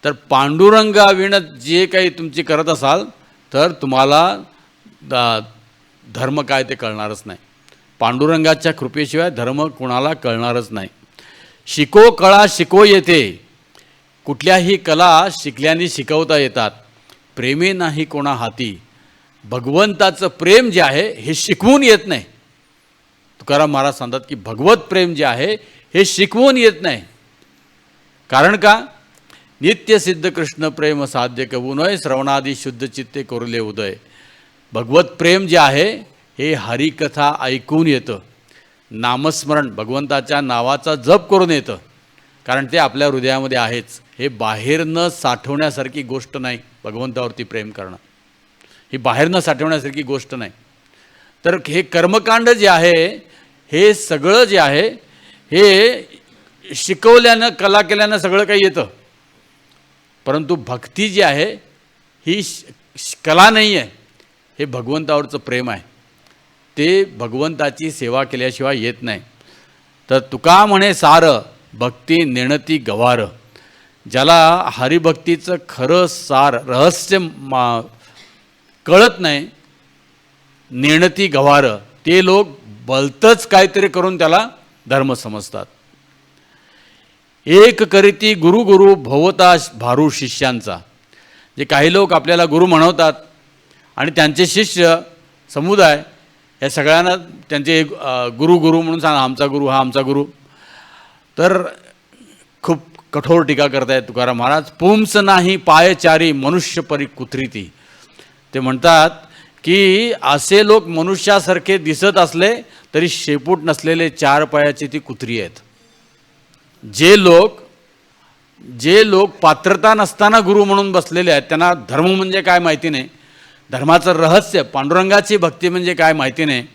तर पांडुरंगाविन जे काही तुमची करत असाल तर तुम्हाला धर्म काय ते कळणारच नाही. पांडुरंगाच्या कृपेशिवाय धर्म कुणाला कळणारच नाही. शिको कळा शिको येते, कुठल्याही कला शिकल्याने शिकवता येतात. प्रेमे नाही कोणा हाती, भगवंताचं प्रेम जे आहे हे शिकवून येत नाही. तुकाराम महाराज सांगतात की भगवत प्रेम जे आहे हे शिकवून येत नाही. कारण का, नित्य सिद्ध कृष्ण प्रेम साध्य कवू नये, श्रवणादी शुद्ध चित्ते करुले उदय. भगवत प्रेम जे आहे हे हरिकथा ऐकून येतं, नामस्मरण भगवंताच्या नावाचा जप करून येतं, कारण ते आपल्या हृदयामध्ये आहेच. हे बाहेर न साठवण्यासारखी गोष्ट नाही. भगवंतावरती प्रेम करणं ही बाहेर न साठवण्यासारखी गोष्ट नाही. तर हे कर्मकांड जे आहे हे सगळं जे आहे हे शिकवल्यानं, कला केल्यानं सगळं काही येतं. परंतु भक्ती जी आहे ही कला नाही आहे, हे भगवंतावरचं प्रेम आहे. ते भगवंताची सेवा केल्याशिवाय येत नाही. तर तुका म्हणे सार, भक्ती नेणती गवार. ज्याला हरिभक्तीचं खरं सार रहस्य कळत नाही, नेणती गवार, ते लोक भलतंच काहीतरी करून त्याला धर्म समजतात. एक करीती गुरु गुरु भवता भारू शिष्यांचा. जे काही लोक आपल्याला गुरु म्हणवतात आणि त्यांचे शिष्य समुदाय या सगळ्यांना त्यांचे गुरु गुरु म्हणून सांगा, आमचा गुरु हा आमचा गुरु. तर खूप कठोर टीका करतायत तुकाराम महाराज. पुंस नाही पायचारी, मनुष्य परी कुत्रीती. ते म्हणतात की असे लोक मनुष्यासारखे दिसत असले तरी शेपूट नसलेले 4 पायाची ती कुत्री आहेत. जे लोक जे लोक पात्रता नसताना गुरु म्हणून बसलेले आहेत, त्यांना धर्म म्हणजे काय माहिती नाही, धर्माचं रहस्य पांडुरंगाची भक्ती म्हणजे काय माहिती नाही,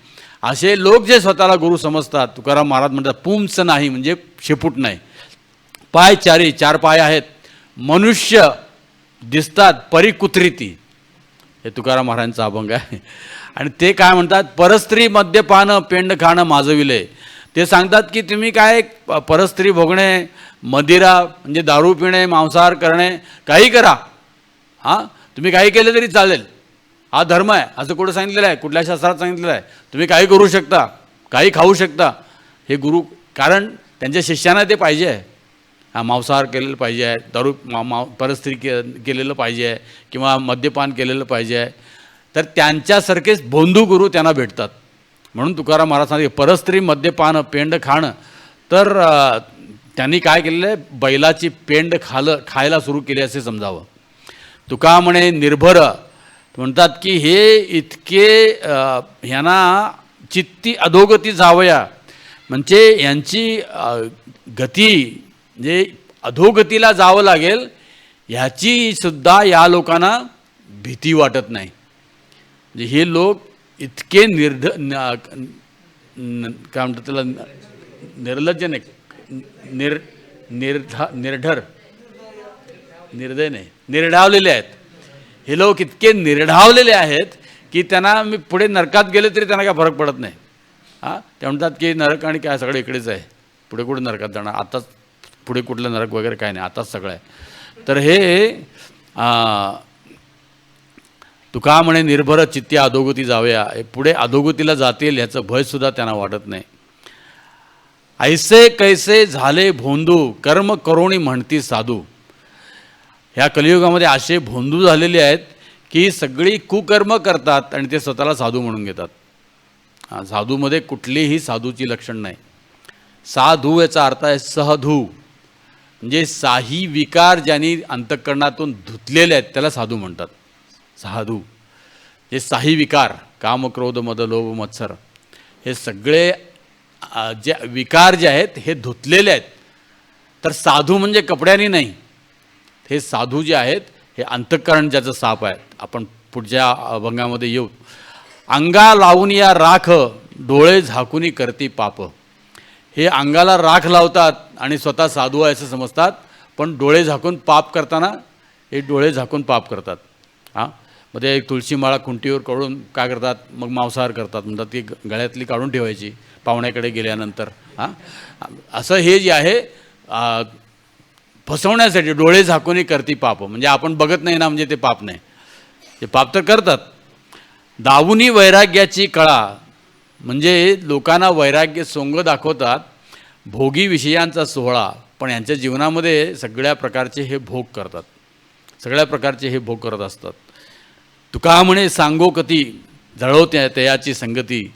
असे लोक जे स्वतःला गुरु समजतात, तुकाराम महाराज म्हणतात पुंस नाही म्हणजे शेपूट नाही, पाय चार पाय आहेत, मनुष्य दिसतात परी कुत्रीती, हे तुकाराम महाराजांचा अभंग आहे. आणि ते काय म्हणतात, परस्त्री मद्यपान पेंड खाणं माजविले. ते सांगतात की तुम्ही काय परस्त्री भोगणे, मदिरा म्हणजे दारू पिणे, मांसाहार करणे, काही करा, हां तुम्ही काही केलं तरी चालेल, हा धर्म आहे असं कुठं सांगितलेलं आहे, कुठल्या शास्त्रात सांगितलेलं आहे, तुम्ही काही करू शकता, काही खाऊ शकता. हे गुरु, कारण त्यांच्या शिष्यांना ते पाहिजे आहे, हा मांसाहार केलेलं पाहिजे आहे, दारू परस्त्री केलेलं पाहिजे आहे किंवा मद्यपान केलेलं पाहिजे आहे. तर त्यांच्यासारखेच भोंदू गुरु त्यांना भेटतात. म्हणून तुकाराम महाराज सांगते परस्त्री मद्यपान पेंड खाणं. तर त्यांनी काय केलेलं आहे, बैलाची पेंड खायला सुरू केली असे समजावं. तुका म्हणे निर्भर म्हणतात की हे इतके ह्यांना चित्ती अधोगती जावया, म्हणजे यांची गती म्हणजे अधोगतीला जावं लागेल ह्याची सुद्धा या लोकांना भीती वाटत नाही. म्हणजे हे लोक इतके काय म्हणतात त्याला, निर्लज्ज नाही, निर्दय नाही, निर्ढावलेले आहेत. हे लोक इतके निर्ढावलेले आहेत की त्यांना मी पुढे नरकात गेले तरी त्यांना काय फरक पडत नाही. हां ते म्हणतात की नरक आणि काय सगळं इकडेच आहे, पुढे कुठे नरकात जाणार, आताच पुढे कुठलं नरक वगैरे काय नाही, आताच सगळं आहे. तर हे तुका म्हणे निर्भर चित्ती अधोगती जावया, पुढे अधोगतीला जातील ह्याचं भयसुद्धा त्यांना वाटत नाही. ऐसे कैसे झाले भोंदू कर्म करोणी म्हणती साधू. ह्या कलियुगामध्ये असे भोंदू झालेले आहेत की सगळी कुकर्म करतात आणि ते स्वतःला साधू म्हणून घेतात. साधूमध्ये कुठलीही साधूची लक्षण नाही. साधू याचा अर्थ आहे सहधू, म्हणजे साही विकार ज्यांनी अंतःकरणातून धुतलेले आहेत त्याला साधू म्हणतात. साधू हे साही विकार, काम क्रोध मद लोभ मत्सर, हे सगळे जे विकार जे आहेत हे धुतलेले आहेत. तर साधू म्हणजे कपड्यांनी नाही, हे साधू जे आहेत हे अंतःकरण ज्याचं साप आहे. आपण पुढच्या अभंगामध्ये येऊ. अंगा लावून या राख डोळे झाकूनी करती पाप. हे अंगाला राख लावतात आणि स्वतः साधू आहे असं समजतात, पण डोळे झाकून पाप करताना हे डोळे झाकून पाप करतात. हां मध्ये एक तुळशी माळा खुंटीवर काढून काय करतात, मग मांसाहार करतात, म्हणतात ती गळ्यातली काढून ठेवायची पाहुण्याकडे गेल्यानंतर. हां असं हे जे आहे फसवण्यासाठी डोळे झाकूनही करती पाप, म्हणजे आपण बघत नाही ना म्हणजे ते पाप नाही, ते पाप तर करतात. दावुनी वैराग्याची कळा, म्हणजे लोकांना वैराग्य सोंग दाखवतात, भोगी विषयांचा सोहळा, पण यांच्या जीवनामध्ये सगळ्या प्रकारचे हे भोग करतात, सगळ्या प्रकारचे हे भोग करत असतात. तुका म्हणे सांगोकती जळवते तयाची संगती.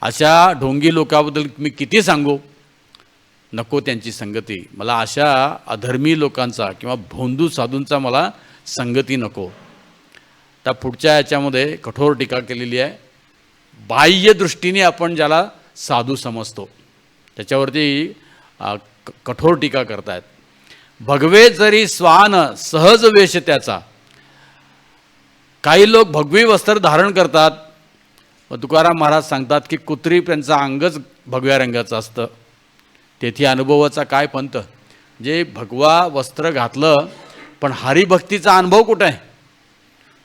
अशा ढोंगी लोकांबद्दल मी किती सांगू, नको त्यांची संगती. मला अशा अधर्मी लोकांचा किंवा भोंदू साधूंचा मला संगती नको. त्या पुढच्या याच्यामध्ये कठोर टीका केलेली आहे. बाह्य दृष्टीने आपण ज्याला साधू समजतो त्याच्यावरती कठोर टीका करतायत. भगवे जरी स्वान सहज वेश त्याचा. काही लोक भगवी वस्त्र धारण करतात, तुकाराम महाराज सांगतात की कुत्री त्यांचं अंगच भगव्या रंगाचं असतं. तेथे अनुभवाचा काय पंत. जे भगवा वस्त्र घातलं पण हरिभक्तीचा अनुभव कुठं आहे.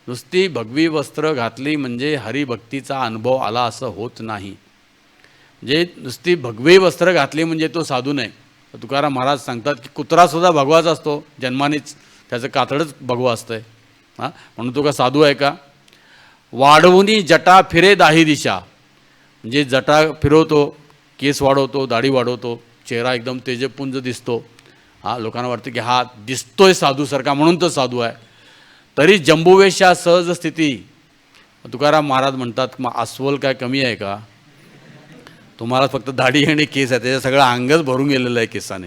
नुसती भगवी वस्त्र घातली म्हणजे हरिभक्तीचा अनुभव आला असं होत नाही. जे नुसती भगवी वस्त्र घातली म्हणजे तो साधू नाही. तुकाराम महाराज सांगतात की कुत्रासुद्धा भगवाच असतो जन्मानेच, त्याचं कातडच भगवा असतं आहे. हां म्हणून तो का साधू आहे का. वाढवूनी जटा फिरे दाही दिशा, म्हणजे जटा फिरवतो, केस वाढवतो, दाढी वाढवतो, चेहरा एकदम तेजपुंज दिसतो. हां लोकांना वाटतं की हा दिसतोय साधूसारखा म्हणून तो साधू आहे. तरी जंबुवेशा सहज स्थिती. तुकाराम महाराज म्हणतात मग अस्वल काय कमी आहे का. तुम्हाला फक्त दाढी आणि केस आहे, त्याचं सगळं अंगच भरून गेलेलं आहे केसाने.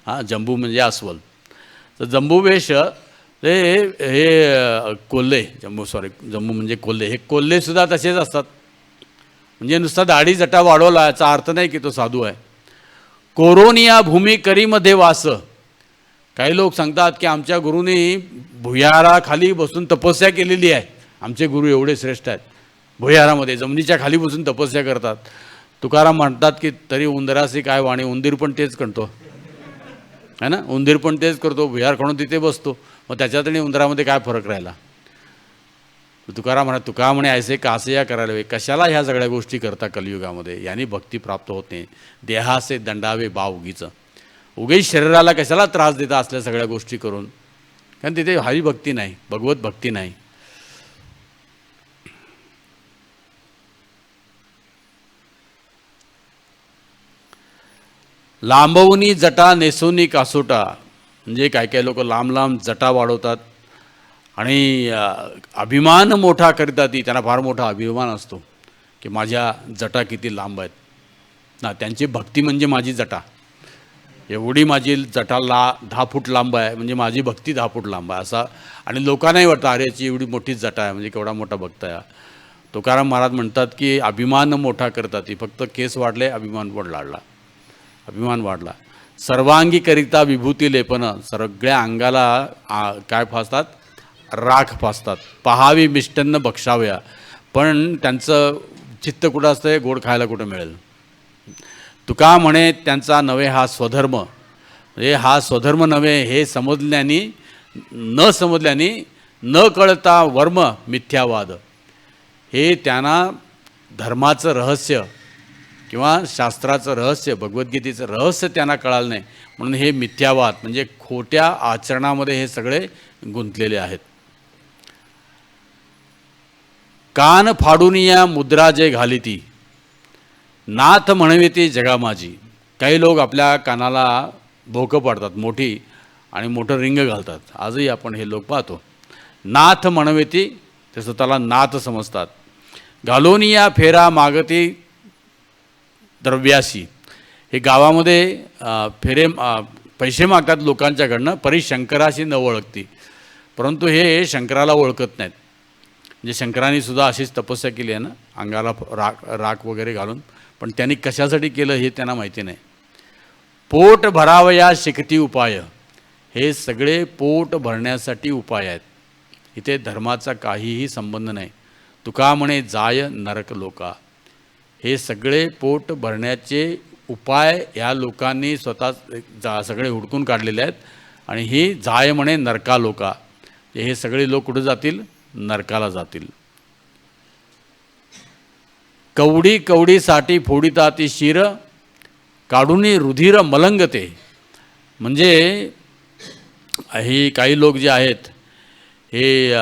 हां जंबू म्हणजे अस्वल. तर जंबुवेश हे कोल्हे, जम्मू म्हणजे कोल्हे, हे कोल्हेसुद्धा तसेच असतात. म्हणजे नुसता दाढी जटा वाढवला याचा अर्थ नाही की तो साधू आहे. कोरोनिया भूमी करीमध्ये वास. काही लोक सांगतात की आमच्या गुरुनी भुयाराखाली बसून तपस्या केलेली आहे. आमचे गुरु एवढे श्रेष्ठ आहेत, भुयारामध्ये जमिनीच्या खाली बसून तपस्या करतात. तुकाराम म्हणतात की तरी उंदराशी काय वाणी, उंदीर पण तेच करतो है ना, उंदीर पण तेच करतो, भुयार खणून तिथे बसतो, मग त्याच्यात आणि उंदरामध्ये काय फरक राहिला. तुकाराम म्हणा, तुका म्हणे ऐसे कासे या करायला हवे, कशाला ह्या सगळ्या गोष्टी करता कलियुगामध्ये, यांनी भक्ती प्राप्त होत नाही. देहासे दंडावे बा उगीचं, उगीच शरीराला कशाला त्रास देता असल्या सगळ्या गोष्टी करून, कारण तिथे हरिभक्ती नाही, भगवत भक्ती नाही. लांबवनी जटा नेसोनी कासोटा, म्हणजे काय काय लोक लांब लांब जटा वाढवतात आणि अभिमान मोठा करीतात. ती त्यांना फार मोठा अभिमान असतो की माझ्या जटा किती लांब आहेत ना, त्यांची भक्ती म्हणजे माझी जटा, एवढी माझी जटा 10 फूट लांब आहे म्हणजे माझी भक्ती 10 फूट लांब आहे असा. आणि लोकांनाही वाटतं अरे याची एवढी मोठी जटा आहे म्हणजे केवढा मोठा भक्त आहे. तुकाराम महाराज म्हणतात की अभिमान मोठा करतात ती, फक्त केस वाढले अभिमान पण वाढला, अभिमान वाढला. सर्वांगीकरिता विभूती लेपन, सगळ्या अंगाला काय फासतात, राख फासतात. पहावी मिष्टन्न बक्षाव्या, पण त्यांचं चित्त कुठं असतं, गोड खायला कुठं मिळेल. तुका म्हणे त्यांचा नव्हे हा स्वधर्म, म्हणजे हा स्वधर्म नव्हे हे समजल्याने न समजल्याने न कळता वर्म मिथ्यावाद, हे त्यांना धर्माचं रहस्य किंवा शास्त्राचं रहस्य, भगवद्गीतेचं रहस्य त्यांना कळालं नाही, म्हणून हे मिथ्यावाद म्हणजे खोट्या आचरणामध्ये हे सगळे गुंतलेले आहेत. कान फाडून या मुद्रा जे घालिती, नाथ म्हणवे ती जगा माझी. काही लोक आपल्या कानाला भोकं पाडतात मोठी आणि मोठं रिंग घालतात, आजही आपण हे लोक पाहतो. नाथ म्हणवे ती, ते स्वतःला नाथ समजतात. घालून या फेरा मागती द्रव्याशी, हे गावामध्ये पैसे मागतात लोकांच्याकडनं, परी शंकराशी न ओळखती, परंतु हे शंकराला ओळखत नाहीत. म्हणजे शंकरांनी सुद्धा अशीच तपस्या केली आहे ना, अंगाला राख वगैरे घालून, पण त्यांनी कशासाठी केलं हे त्यांना माहिती नाही. पोट भरावया शिकती उपाय, हे सगळे पोट भरण्यासाठी उपाय आहेत, इथे धर्माचा काहीही संबंध नाही. तुका म्हणे जाय नरक लोका, हे सगळे पोट भरण्याचे उपाय ह्या लोकांनी स्वतः सगळे हुडकून काढलेले आहेत. आणि ही जाय म्हणे नरका लोका, हे सगळे लोक कुठे जातील, नरकाला जातील. कवडी कवडीसाठी फोडिता ती शिर, काढूनी रुधिर मलंगते, म्हणजे हे काही लोक जे आहेत हे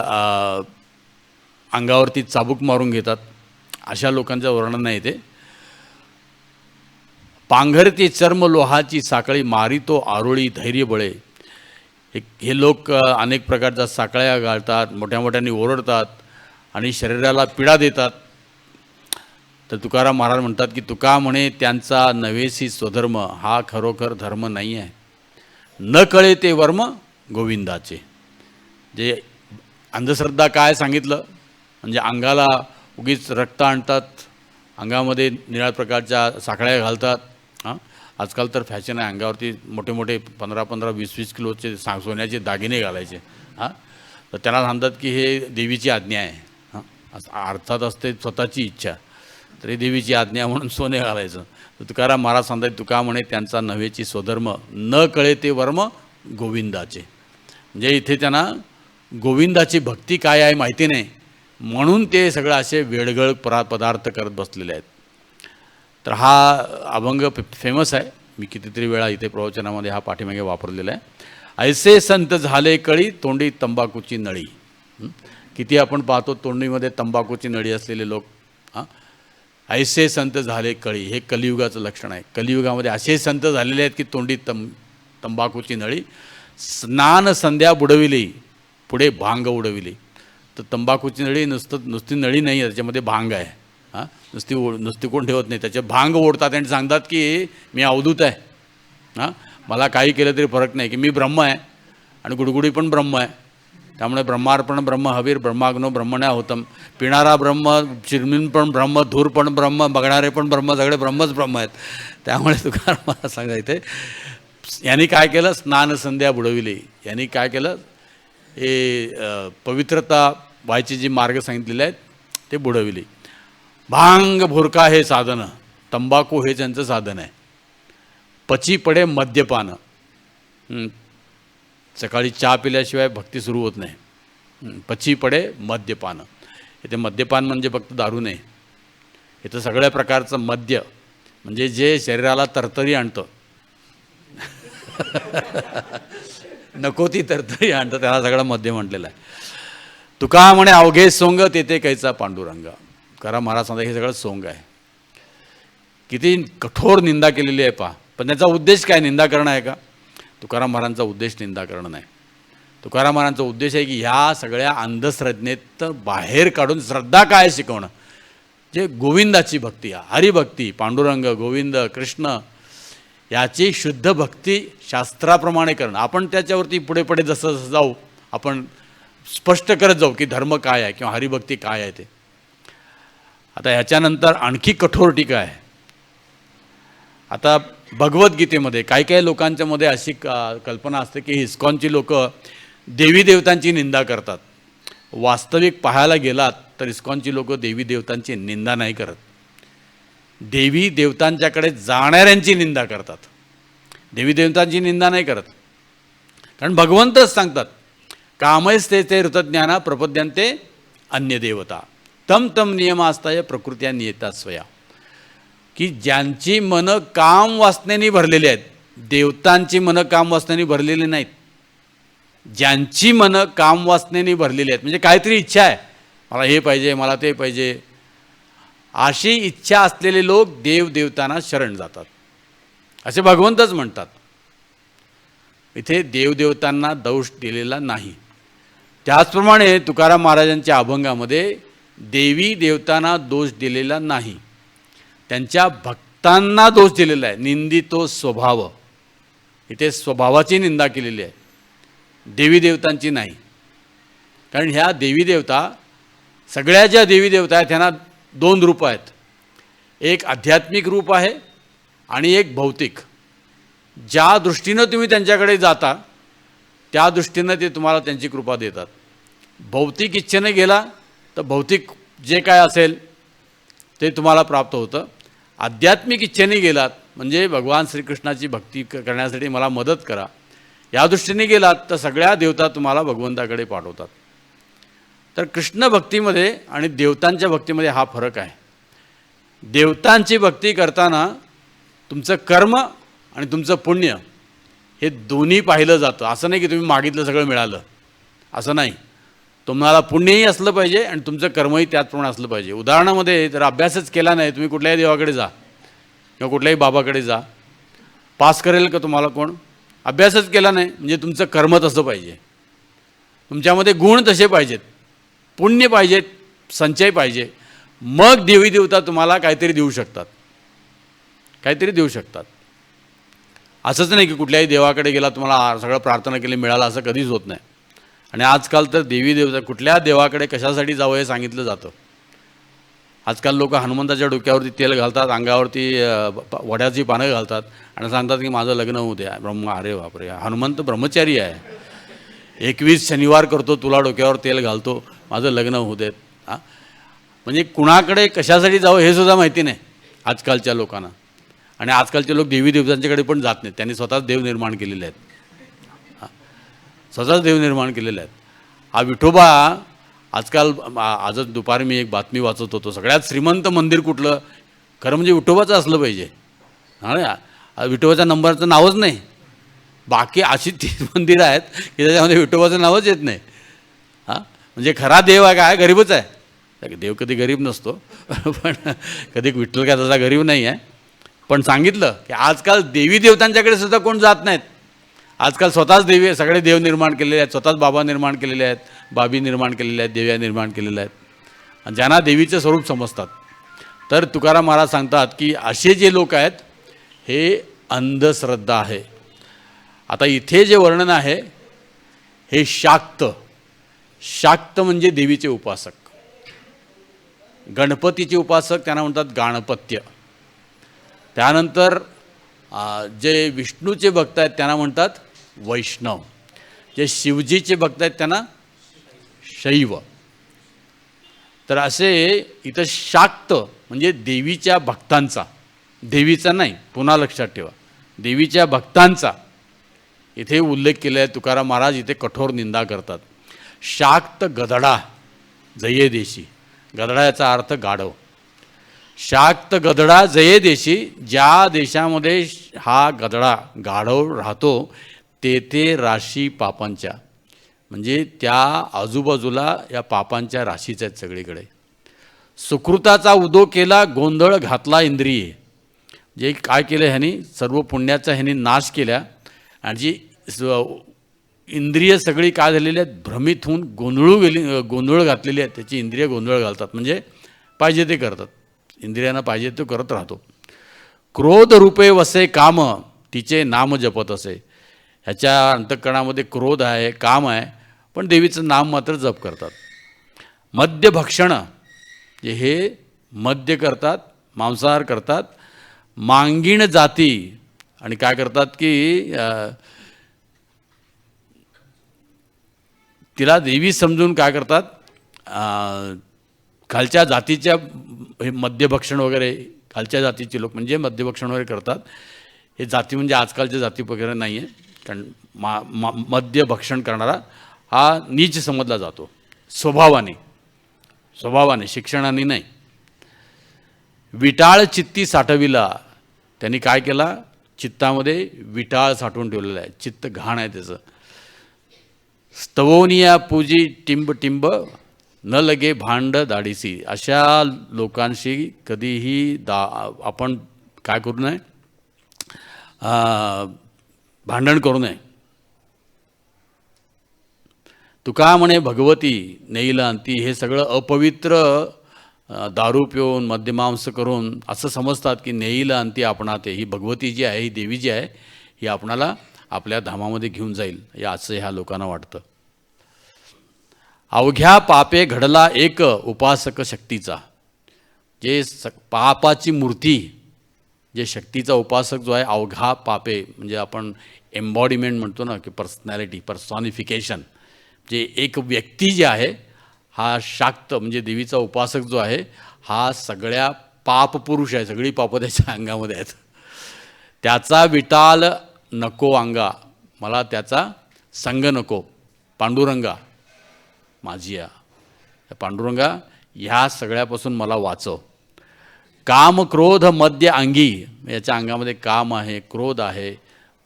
अंगावरती चाबूक मारून घेतात, अशा लोकांचं वर्णन नाही ते. पांघरती चर्म लोहाची साखळी, मारितो आरोळी धैर्य बळे, हे लोक अनेक प्रकारच्या साखळ्या घालतात, मोठ्या मोठ्याने ओरडतात आणि शरीराला पीडा देतात. तर तुकाराम महाराज म्हणतात की तुका म्हणे त्यांचा नवेसी स्वधर्म, हा खरोखर धर्म नाही आहे. न कळे ते वर्म गोविंदाचे, जे अंधश्रद्धा काय सांगितलं, म्हणजे अंगाला उगीच रक्त आणतात, अंगामध्ये निळ्या प्रकारच्या साखळ्या घालतात. आजकाल तर फॅशन आहे, अंगावरती मोठे मोठे 15-20 किलोचे सोन्याचे दागिने घालायचे. तर त्यांना सांगतात की हे देवीची आज्ञा आहे. अर्थात असते स्वतःची इच्छा, तरी देवीची आज्ञा म्हणून सोने घालायचं. तर तुकाराम महाराज सांगतात तुका म्हणे त्यांचा नव्हेची स्वधर्म, न कळे ते वर्म गोविंदाचे, म्हणजे इथे त्यांना गोविंदाची भक्ती काय आहे माहिती नाही, म्हणून ते सगळं असे वेडगळ पदार्थ करत बसलेले आहेत. तर हा अभंग फेमस आहे, मी कितीतरी वेळा इथे प्रवचनामध्ये हा पाठीमागे वापरलेला आहे. ऐसे संत झाले कळी तोंडी तंबाखूची नळी, किती आपण पाहतो तोंडीमध्ये तंबाखूची नळी असलेले लोक. ऐसे संत झाले कळी, हे कलियुगाचं लक्षण आहे. कलियुगामध्ये असे संत झालेले आहेत की तोंडी तंबाखूची नळी. स्नान संध्या बुडविली, पुढे भांग उडविली. तर तंबाखूची नळी नुसती नळी नाही आहे, त्याच्यामध्ये भांग आहे. नुसती कोण ठेवत नाही, त्याचे भांग ओढतात आणि सांगतात की मी अवधूत आहे, मला काही केलं तरी फरक नाही, की मी ब्रह्म आहे आणि गुडगुडी पण ब्रह्म आहे. त्यामुळे ब्रह्मार्पण ब्रह्म हवीर ब्रह्माग्नो ब्रह्मण्या होतम, पिणारा ब्रह्म, चिरमिन पण ब्रह्म, धूर पण ब्रह्म, बघणारे पण ब्रह्म, सगळे ब्रह्मच ब्रह्म आहेत. त्यामुळे तुकाराम मला सांगा इथे यांनी काय केलं, स्नान संध्या बुडविली. यांनी काय केलं, हे पवित्रता व्हायची जी मार्ग सांगितलेले आहेत ते बुडविली. भांग भुरका हे साधन, तंबाखू हे त्यांचं साधन आहे. पची पडे मद्यपान, सकाळी चहा पिल्याशिवाय भक्ती सुरू होत नाही. पची पडे मद्यपान, इथे मद्यपान म्हणजे फक्त दारू नाही, इथं सगळ्या प्रकारचं मद्य म्हणजे जे शरीराला तरतरी आणतं नको ती तरतरी आणतं, त्याला सगळं मद्य म्हटलेलं आहे. तुका म्हणे अवघे सोंग तेथे कैचा पांडुरंग. करा महाराज सांगता हे सगळं सोंग आहे. किती कठोर निंदा केलेली आहे पहा. पण त्याचा उद्देश काय, निंदा करणं आहे का? तुकाराम महाराजांचा उद्देश निंदा करणं नाही. तुकाराम महाराजांचा उद्देश आहे की ह्या सगळ्या अंधश्रद्धेत बाहेर काढून श्रद्धा काय शिकवणं, जे गोविंदाची भक्ती, हरिभक्ती, पांडुरंग, गोविंद, कृष्ण याची शुद्ध भक्ती शास्त्राप्रमाणे करणं. आपण त्याच्यावरती पुढे पुढे जसं जसं जाऊ आपण स्पष्ट करत जाऊ की धर्म काय आहे किंवा हरिभक्ती काय आहे ते. आता ह्याच्यानंतर आणखी कठोर टीका आहे. आता भगवद्गीतेमध्ये काही काही लोकांच्यामध्ये अशी कल्पना असते की इस्कॉनची लोक देवी देवतांची निंदा करतात. वास्तविक पाहायला गेलात तर इस्कॉनची लोक देवी देवतांची निंदा नाही करत, देवी देवतांच्याकडे जाणाऱ्यांची निंदा करतात. देवी देवतांची निंदा नाही करत, कारण भगवंतच सांगतात कामैस्ते ते ऋतज्ञाना प्रपद्यन्ते अन्य देवता तम तम नियमास्ताय प्रकृत्या नियता स्वया. की ज्यांची मनं काम वासनेने भरलेली आहेत, देवतांची मनं काम वासनेने भरलेली नाहीत, ज्यांची मनं काम वासनेने भरलेली आहेत म्हणजे काहीतरी इच्छा आहे, मला हे पाहिजे, मला ते पाहिजे, अशी इच्छा असलेले लोक देवदेवतांना शरण जातात असे भगवंतच म्हणतात. इथे देवदेवतांना दोष दिलेला नाही. त्याचप्रमाणे तुकाराम महाराजांच्या अभंगामध्ये देवी देवतांना दोष दिलेला नाही, त्यांच्या भक्तांना दोष दिलेला आहे. निंदितो स्वभाव, इथे स्वभावाची निंदा केलेली आहे, देवी देवतांची नाही. कारण ह्या देवी देवता, सगळ्या ज्या देवी देवता आहेत त्यांना दोन रूप आहेत, एक आध्यात्मिक रूप आहे आणि एक भौतिक. ज्या दृष्टीनं तुम्ही त्यांच्याकडे जाता त्या दृष्टीनं ते तुम्हाला त्यांची कृपा देतात. भौतिक इच्छेने गेला तर भौतिक जे काय असेल ते तुम्हाला प्राप्त होतं. आध्यात्मिक इच्छेने गेलात म्हणजे भगवान श्रीकृष्णाची भक्ती करण्यासाठी मला मदत करा या दृष्टीने गेलात तर सगळ्या देवता तुम्हाला भगवंताकडे पाठवतात. तर कृष्ण भक्तीमध्ये आणि देवतांच्या भक्तीमध्ये हा फरक आहे. देवतांची भक्ती करताना तुमचं कर्म आणि तुमचं पुण्य हे दोन्ही पाहिलं जातं. असं नाही की तुम्ही मागितलं सगळं मिळालं, असं नाही. तुम्हाला पुण्यही असलं पाहिजे आणि तुमचं कर्मही त्याचप्रमाणे असलं पाहिजे. उदाहरणामध्ये जर अभ्यासच केला नाही, तुम्ही कुठल्याही देवाकडे जा किंवा कुठल्याही बाबाकडे जा, पास करेल का तुम्हाला कोण? अभ्यासच केला नाही म्हणजे तुमचं कर्म तसं पाहिजे, तुमच्यामध्ये गुण तसे पाहिजेत, पुण्य पाहिजेत, संचय पाहिजे, मग देवी देवता तुम्हाला काहीतरी देऊ शकतात, काहीतरी देऊ शकतात. असंच नाही की कुठल्याही देवाकडे गेला तुम्हाला सगळं प्रार्थना केली मिळालं, असं कधीच होत नाही. आणि आजकाल तर देवी देवता कुठल्या देवाकडे कशासाठी जावं हे सांगितलं जातं. आजकाल लोक हनुमंताच्या डोक्यावरती तेल घालतात, अंगावरती वड्याची पानं घालतात आणि सांगतात की माझं लग्न होऊ द्या. अरे बापरे, हनुमंत ब्रह्मचारी आहे, 21 शनिवार करतो, तुला डोक्यावर तेल घालतो, माझं लग्न होऊ देत. म्हणजे कुणाकडे कशासाठी जावं हे सुद्धा माहिती नाही आजकालच्या लोकांना. आणि आजकालचे लोक देवी देवतांच्याकडे पण जात नाहीत, त्यांनी स्वतःच देव निर्माण केलेले आहेत, स्वतःच देव निर्माण केलेले आहेत. हा विठोबा आजकाल, आजच दुपारी मी एक बातमी वाचत होतो, सगळ्यात श्रीमंत मंदिर कुठलं, खरं म्हणजे विठोबाचं असलं पाहिजे. हां, विठोबाच्या नंबरचं नावच नाही. बाकी अशी 30 मंदिरं आहेत की त्याच्यामध्ये विठोबाचं नावच येत नाही. हां, म्हणजे खरा देव आहे काय, गरीबच आहे. देव कधी गरीब नसतो, पण कधी विठ्ठल काय तसा गरीब नाही आहे. पण सांगितलं की आजकाल देवी देवतांच्याकडे सुद्धा कोण जात नाहीत. आजकाल स्वतःच देवी, सगळे देव निर्माण केलेले आहेत, स्वतःच बाबा निर्माण केलेले आहेत, बाबी निर्माण केलेल्या आहेत, देव्या निर्माण केलेल्या आहेत, आणि ज्यांना देवीचं स्वरूप समजतात. तर तुकाराम महाराज सांगतात की असे जे लोक आहेत हे अंधश्रद्धा आहे. आता इथे जे वर्णन आहे हे शाक्त, शाक्त म्हणजे देवीचे उपासक, गणपतीचे उपासक त्यांना म्हणतात गाणपत्य. त्यानंतर जे विष्णूचे भक्त आहेत त्यांना म्हणतात वैष्णव, जे शिवजीचे भक्त आहेत त्यांना शैव. तर असे इथं शाक्त म्हणजे देवीच्या भक्तांचा, देवीचा नाही, पुन्हा लक्षात ठेवा, देवीच्या भक्तांचा इथे उल्लेख केला आहे. तुकाराम महाराज इथे कठोर निंदा करतात. शाक्त गधडा जये देशी, गधडा याचा अर्थ गाढव. शाक्त गधडा जये देशी, ज्या देशामध्ये हा गधडा गाढव राहतो तेथे राशी पापांच्या, म्हणजे त्या आजूबाजूला या पापांच्या राशीच आहेत सगळीकडे. सुकृताचा उदो केला, गोंधळ घातला इंद्रिये, जे काय केलं ह्यांनी, सर्व पुण्याचा ह्यांनी नाश केला आणि जी इंद्रिय सगळी काय झालेली आहेत, भ्रमित होऊन गोंधळ घातलेली आहेत. त्याची इंद्रिय गोंधळ घालतात, म्हणजे पाहिजे ते करतात, इंद्रियांना पाहिजे ते करत राहतो. क्रोध रूपे वसे काम, तिचे नाम जपत असे. ह्याच्या अंतःकरणामध्ये क्रोध आहे, काम आहे, पण देवीचं नाम मात्र जप करतात. मद्यभक्षण, जे हे मद्य करतात, मांसाहार करतात. मांगीण जाती, आणि काय करतात की तिला देवी समजून काय करतात, खालच्या जातीच्या हे मद्यभक्षण वगैरे, खालच्या जातीचे लोक म्हणजे मद्यभक्षण वगैरे करतात. हे जाती म्हणजे आजकालच्या जाती वगैरे नाही आहे, कारण मद्यभक्षण करणारा हा नीच समजला जातो स्वभावाने, शिक्षणाने नाही. विटाळ चित्ती साठविला, त्यांनी काय केला, चित्तामध्ये विटाळ साठवून ठेवलेला आहे, चित्त घाण आहे त्याचं. स्तवोनिया पूजी टिंब टिंब, न लगे भांड दाढीसी, अशा लोकांशी कधीही आपण काय करू नये, भांडण करू नये. तुका म्हणे भगवती नेईल अंती, हे सगळं अपवित्र दारू पिऊन मद्यमांस करून असं समजतात की नेईल अंती आपणाते, ही भगवती जी आहे, ही देवी जी आहे, ही आपणाला आपल्या धामामध्ये घेऊन जाईल, या असं ह्या लोकांना वाटतं. अवघ्या पापे घडला एक उपासक शक्तीचा, जे पापाची मूर्ती, जे शक्तीचा उपासक जो आहे, अवघा पापे म्हणजे आपण एम्बॉडीमेंट म्हणतो ना, की पर्सनॅलिटी, पर्सॉनिफिकेशन, जे एक व्यक्ती जे आहे, हा शाक्त म्हणजे देवीचा उपासक जो आहे, हा सगळ्या पाप पुरुष आहे, सगळी पापं त्याच्या अंगामध्ये आहेत. त्याचा विटाल नको अंगा, मला त्याचा संग नको. पांडुरंगा माझी या पांडुरंगा, ह्या सगळ्यापासून मला वाचव. काम क्रोध मद्य अंगी, याच्या अंगामध्ये काम आहे, क्रोध आहे,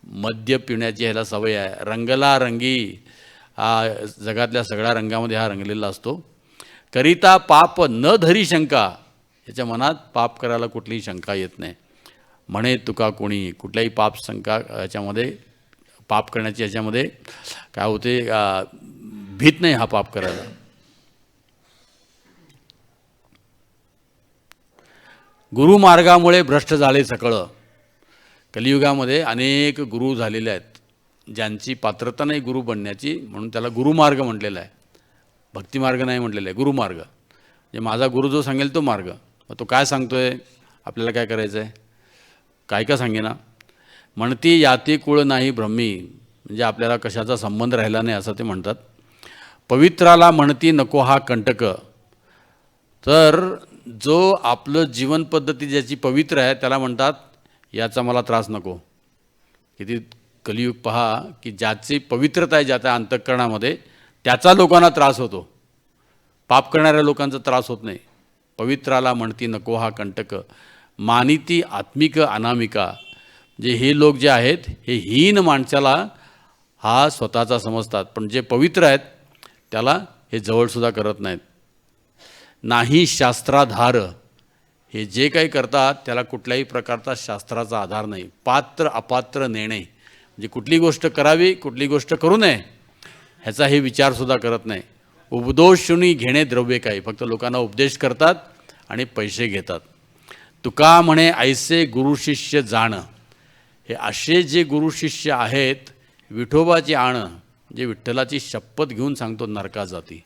मद्य पिण्याची ह्याला सवय आहे. रंगला रंगी, हा जगातल्या सगळ्या रंगामध्ये हा रंगलेला असतो. करिता पाप न धरी शंका, याच्या मनात पाप करायला कुठलीही शंका येत नाही. म्हणे तुका कोणी, कुठल्याही पाप शंका याच्यामध्ये, पाप करण्याची याच्यामध्ये काय होते, भीत नाही हा पाप करायला. गुरुमार्गामुळे भ्रष्ट झाले सकळ, कलियुगामध्ये अनेक गुरु झालेले आहेत, ज्यांची पात्रता नाही गुरु बनण्याची, म्हणून त्याला गुरुमार्ग म्हटलेला आहे, भक्तिमार्ग नाही म्हटलेला आहे, गुरुमार्ग. म्हणजे माझा गुरु जो सांगेल तो मार्ग. मग तो काय सांगतोय, आपल्याला काय करायचं आहे, काय का सांगेना. म्हणती याती कुळ नाही ब्रह्मी, म्हणजे आपल्याला कशाचा संबंध राहिला नाही असं ते म्हणतात. पवित्राला म्हणती नको हा कंटक, तर जो आपलं जीवन पद्धती ज्याची पवित्र आहे त्याला म्हणतात याचा मला त्रास नको. किती कलियुग पहा, की ज्याची पवित्रता आहे ज्याच्या अंतःकरणामध्ये, त्याचा लोकांना त्रास होतो, पाप करणाऱ्या लोकांचा त्रास होत नाही. पवित्राला म्हणती नको हा कंटक, मानिती आत्मिक अनामिका, जे हे लोक जे आहेत हे हीन माणसाला हा स्वतःचा समजतात, पण जे पवित्र आहेत त्याला हे जवळसुद्धा करत नाहीत. नाही शास्त्राधार, हे जे काही करतात त्याला कुठल्याही प्रकारचा शास्त्राचा आधार नाही. पात्र अपात्र नेणे, म्हणजे कुठली गोष्ट करावी कुठली गोष्ट करू नये ह्याचा हे विचारसुद्धा करत नाही. उपदोषुनी घेणे द्रव्य काही, फक्त लोकांना उपदेश करतात आणि पैसे घेतात. तुका म्हणे ऐसे गुरुशिष्य जाण, हे असे जे गुरुशिष्य आहेत, विठोबाची आण, जे विठ्ठलाची शपथ घेऊन सांगतो नरका जाती,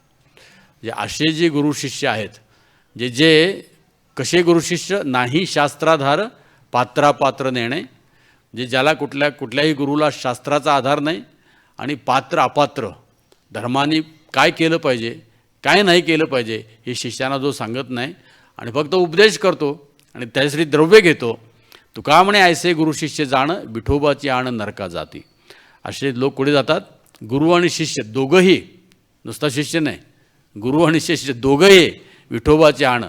जे असे जे गुरुशिष्य आहेत, जे कसे गुरुशिष्य, नाही शास्त्राधार पात्रापात्र नेणे, जे ज्याला कुठल्याही गुरुला शास्त्राचा आधार नाही आणि पात्र अपात्र धर्माने काय केलं पाहिजे काय नाही केलं पाहिजे हे शिष्याना जो सांगत नाही आणि फक्त उपदेश करतो आणि त्यासाठी द्रव्य घेतो. तुका म्हणे ऐसे गुरु शिष्य जाण विठोबाची आण नरका जाती. असे लोक कुठे जातात? गुरु आणि शिष्य दोघंही, नुसता शिष्य नाही, गुरु आणि शिष्य दोघंही विठोबाची आण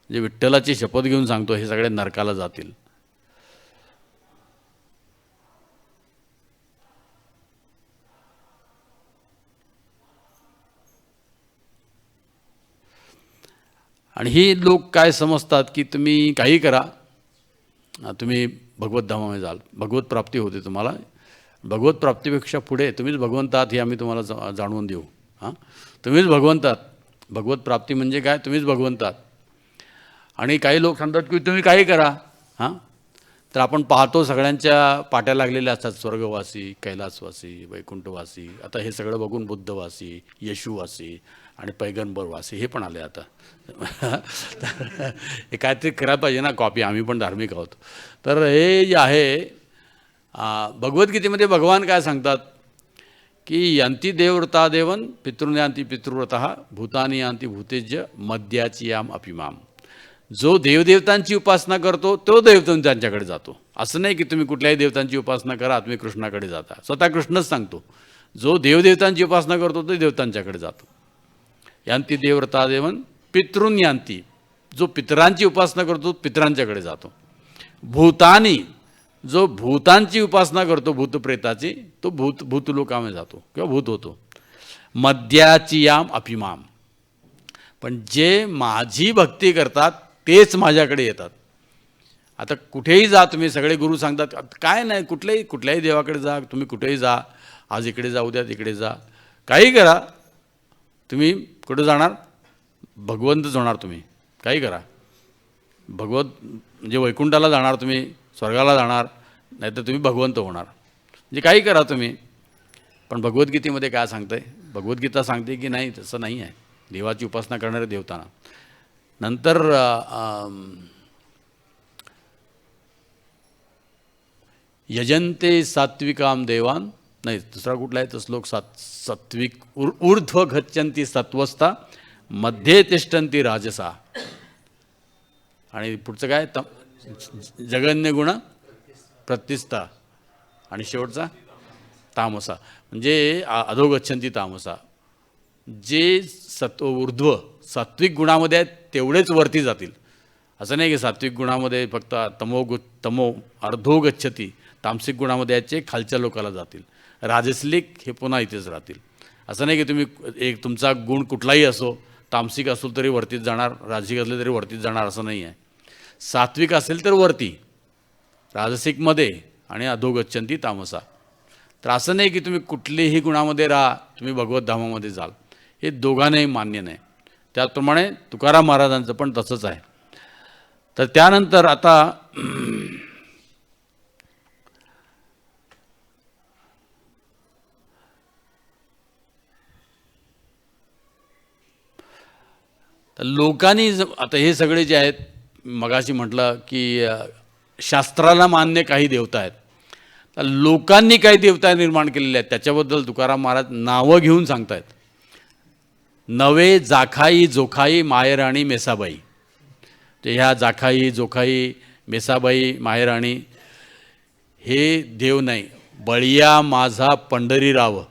जे विठ्ठलाची शपथ घेऊन सांगतो हे सगळे नरकाला जातील. आणि ही लोक काय समजतात की तुम्ही काही करा, तुम्ही भगवत धामामध्ये जाल, भगवत प्राप्ती होते तुम्हाला. भगवत प्राप्तीपेक्षा पुढे तुम्हीच भगवंत आहात हे आम्ही तुम्हाला जाणवून देऊ. हां, तुम्हीच भगवंत आहात. भगवत प्राप्ती म्हणजे काय? तुम्हीच भगवंत आहात. आणि काही लोक सांगतात की तुम्ही काही करा. हां, तर आपण पाहतो सगळ्यांच्या पाट्या लागलेल्या असतात, स्वर्गवासी, कैलासवासी, वैकुंठवासी. आता हे सगळं बघून बुद्धवासी, येशूवासी आणि पैगंबरवासी हे पण आले आता. हे काहीतरी करायला पाहिजे ना कॉपी, आम्ही पण धार्मिक आहोत. तर हे जे आहे भगवद्गीतेमध्ये भगवान काय सांगतात की यांती देवव्रता देवन पितृयांती पितृव्रता भूतानी यांती भूतेज्य मद्याची याम अपिमाम. जो देवदेवतांची उपासना करतो तो देवतांच्याकडे जातो. असं नाही की तुम्ही कुठल्याही देवतांची उपासना करा तुम्ही कृष्णाकडे जाता. स्वतः कृष्णच सांगतो जो देवदेवतांची उपासना करतो तो देवतांच्याकडे जातो. यांती देवव्रता देवन पितृन यांती, जो पितरांची उपासना करतो पितरांच्याकडे जातो. भूतानी, जो भूतांची उपासना करतो भूतप्रेताची तो भूतलोकामध्ये जातो किंवा भूत होतो. मद्याची याम अपिमाम, पण जे माझी भक्ती करतात तेच माझ्याकडे येतात. आता कुठेही जा तुम्ही, सगळे गुरु सांगतात काय नाही, कुठल्याही देवाकडे जा, तुम्ही कुठेही जा, आज इकडे जा उद्या तिकडे जा, काही करा, तुम्ही कुठं जाणार? भगवंतच होणार. तुम्ही काही करा, भगवत म्हणजे वैकुंठाला जाणार, तुम्ही स्वर्गाला जाणार, नाहीतर तुम्ही भगवंत होणार. म्हणजे काही करा तुम्ही. पण भगवद्गीतेमध्ये काय सांगतंय? भगवद्गीता सांगते की नाही, तसं नाही आहे. देवाची उपासना करणारे देवतांना नंतर यजंते सात्विकाम देवान, नाही दुसरा कुठला आहे तो श्लोक, सात्विक ऊर्ध्व गच्छन्ति सत्वस्था मध्ये तिष्ठन्ति राजसा. आणि पुढचं काय? जगन्य गुण प्रतिष्ठा आणि शेवटचा तामसा, म्हणजे अधोगच्छन्ति तामसा. जे ऊर्ध्व सात्विक गुणामध्ये आहेत तेवढेच वरती जातील. असं नाही की सात्विक गुणामध्ये फक्त तमो अर्धो गच्छती, तामसिक गुणामध्ये याचे खालच्या लोकाला जातील. राजसिक हे पुन्हा इथेच राहतील. असं नाही की तुम्ही एक तुमचा गुण कुठलाही असो, तामसिक असेल तरी वरतीच जाणार, राजसिक असले तरी वरतीच जाणार, असं नाही आहे. सात्विक असेल तर वरती, राजसिकमध्ये आणि अधोगच्छन्ति तामसा. तर असं नाही की तुम्ही कुठल्याही गुणामध्ये राहा तुम्ही भगवत धामामध्ये जाल, हे दोघांनाही मान्य नाही. त्याचप्रमाणे तुकाराम महाराजांचं पण तसंच आहे. तर त्यानंतर आता लोकांनी आता हे सगळे जे आहेत, मगाशी म्हटलं की शास्त्राला मान्य काही देवता आहेत, तर लोकांनी काही देवता निर्माण केलेले आहेत त्याच्याबद्दल तुकाराम महाराज नावं घेऊन सांगतायत. नवे जाखाई जोखाई मायराणी मेसाबाई. तर ह्या जाखाई जोखाई मेसाबाई मायराणी हे देव नाही, बळिया माझा पंढरीराव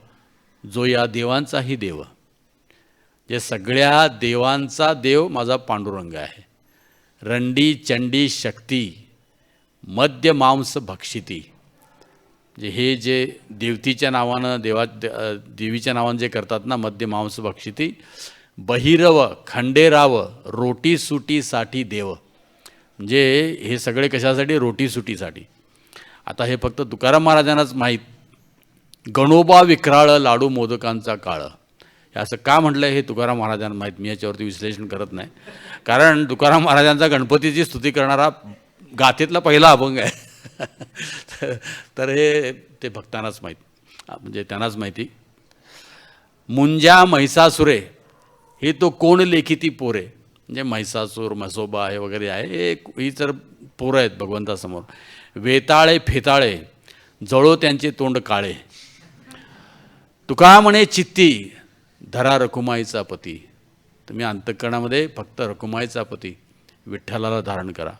जो या देवांचाही देव, जे सगळ्या देवांचा देव माझा पांडुरंग आहे. रंडी चंडी शक्ती मध्य मांस भक्षिती. हे जे देवतीच्या नावानं देवीच्या नावानं जे करतात ना, मध्य मांस भक्षिती. बहिरव खंडेराव रोटी सुटीसाठी देव. म्हणजे हे सगळे कशासाठी? रोटी सुटीसाठी. आता हे फक्त तुकाराम महाराजांनाच माहीत. गणोबा विक्राळ लाडू मोदकांचा काळ, हे असं का म्हटलं हे तुकाराम महाराजांना माहीत. मी याच्यावरती विश्लेषण करत नाही, कारण तुकाराम महाराजांचा गणपतीची स्तुती करणारा गाथेतला पहिला अभंग आहे. तर हे ते भक्तांनाच माहीत, म्हणजे त्यांनाच माहिती. मुंजा म्हैसासुरे हे तो कोण लेखिती पोरे. म्हणजे म्हैसासूर म्हसोबा हे वगैरे आहे, ही तर पोरं आहेत भगवंतासमोर. वेताळे फेताळे जळो त्यांचे तोंड काळे. तुका म्हणे चित्ती धरा रखुमाईचा पती. तुम्ही अंतःकरणामध्ये फक्त रखुमाईचा पती विठ्ठलाला धारण करा.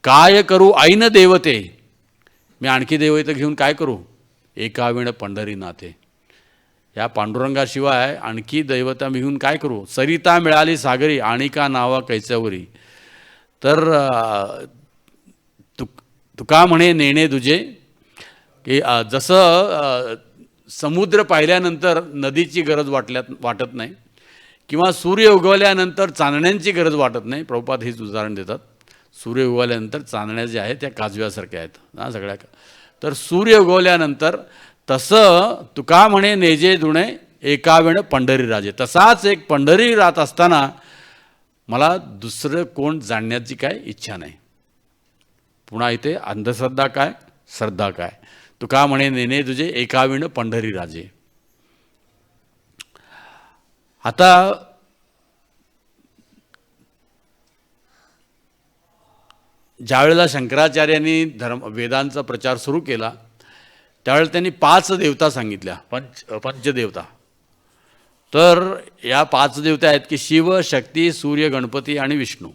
काय करू ऐन देवते, मी आणखी देवते घेऊन काय करू. एका वेळ पंढरी नाथे. या पांडुरंगाशिवाय आणखी दैवता घेऊन काय करू. सरिता मिळाली सागरी आणि का नावा कैच्यावरी. तर तुका म्हणे नेणे दुजे, की जसं समुद्र पाहिल्यानंतर नदीची गरज वाटत नाही किंवा सूर्य उगवल्यानंतर चांदण्यांची गरज वाटत नाही. प्रभुपाद हेच उदाहरण देतात. सूर्य उगवल्यानंतर चांदण्या ज्या आहेत त्या काजव्यासारख्या आहेत ना सगळ्या. तर सूर्य उगवल्यानंतर तसं तुका म्हणे नेजे दुणे एका वेळ पंढरी राजे. तसाच एक पंढरी राहत असताना मला दुसरं कोण जाणण्याची काय इच्छा नाही. पुन्हा इथे अंधश्रद्धा काय श्रद्धा काय. तुका म्हणे नेणे तुझे एका वेळ पंढरी राजे. आता ज्यावेळेला शंकराचार्यांनी वेदांचा प्रचार सुरू केला त्यावेळेला त्यांनी 5 देवता सांगितल्या. पंचदेवता. तर या 5 देवता आहेत की शिव, शक्ती, सूर्य, गणपती आणि विष्णू.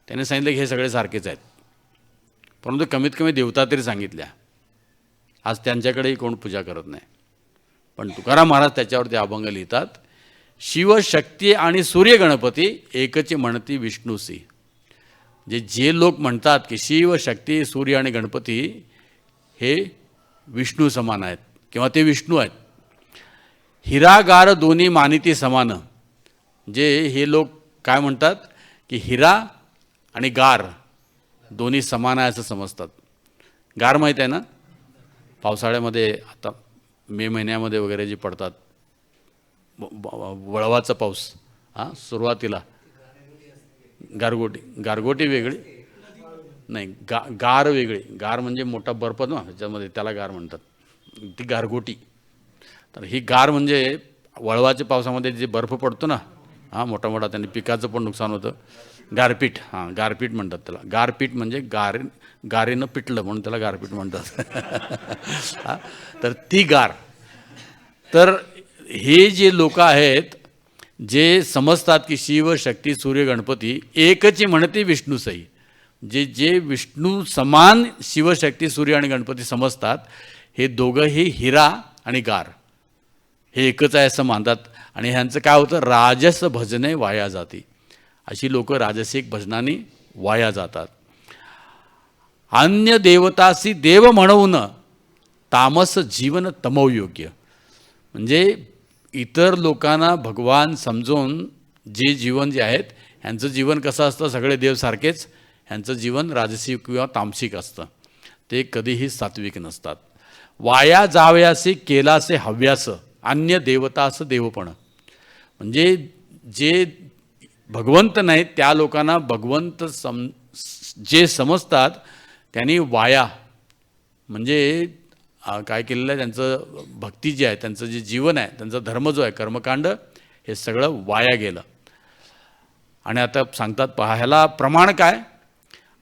त्याने सांगितलं की हे सगळे सारखेच आहेत, परंतु कमीत कमी देवता तरी सांगितल्या. आज त्यांच्याकडेही कोण पूजा करत नाही. पण तुकाराम महाराज त्याच्यावरती अभंग लिहितात. शिव, शक्ती आणि सूर्य, गणपती एकची म्हणती विष्णूसी. जे लोक म्हणतात की शिव, शक्ती, सूर्य आणि गणपती हे विष्णू समान आहेत किंवा ते विष्णू आहेत. हिरा गार दोन्ही मानिती समान. हे लोक काय म्हणतात की हिरा आणि गार दोन्ही समान आहे असं समजतात. गार माहीत आहे ना, पावसाळ्यामध्ये आता मे महिन्यामध्ये वगैरे जे पडतात वळवाचा पाऊस. सुरुवातीला गारगोटी वेगळी नाही, गार वेगळी. गार म्हणजे मोठा बर्फ ना ह्याच्यामध्ये, त्याला गार म्हणतात, ती गारगोटी. तर ही गार म्हणजे वळवाच्या पावसामध्ये जे बर्फ पडतो ना मोठा मोठा, त्याने पिकाचं पण नुकसान होतं. गारपीट. गारपीट म्हणतात त्याला. गारपीट म्हणजे गारेनं पिटलं म्हणून त्याला गारपीट म्हणतात. तर ती गार. तर हे जे लोक आहेत जे समजतात की शिव, शक्ती, सूर्य, गणपती एकची म्हणती विष्णूसई. जे विष्णू समान शिवशक्ती, सूर्य आणि गणपती समजतात, हे दोघंही हिरा आणि गार हे एकच आहे असं मानतात. आणि ह्यांचं काय होतं, राजस भजने वाया जाती. अशी लोक राजसिक भजनाने वाया जातात. अन्य देवतासी देव म्हणून तामस जीवन तमोयोग्य. म्हणजे इतर लोकांना भगवान समजून जे जीवन जे आहेत ह्यांचं जीवन कसं असतं, सगळे देव सारखेच, ह्यांचं जीवन राजसिक किंवा तामसिक असतं. ते कधीही सात्विक नसतात. वाया जावयासे केलासे हव्यास अन्य देवतास देवपण. म्हणजे जे भगवंत नाहीत त्या लोकांना भगवंत जे समजतात त्यांनी वाया म्हणजे काय केलेलं आहे, त्यांचं भक्ती जी आहे, त्यांचं जे जीवन आहे, त्यांचा धर्म जो आहे, कर्मकांड, हे सगळं वाया गेलं. आणि आता सांगतात पहा, ह्याला प्रमाण काय.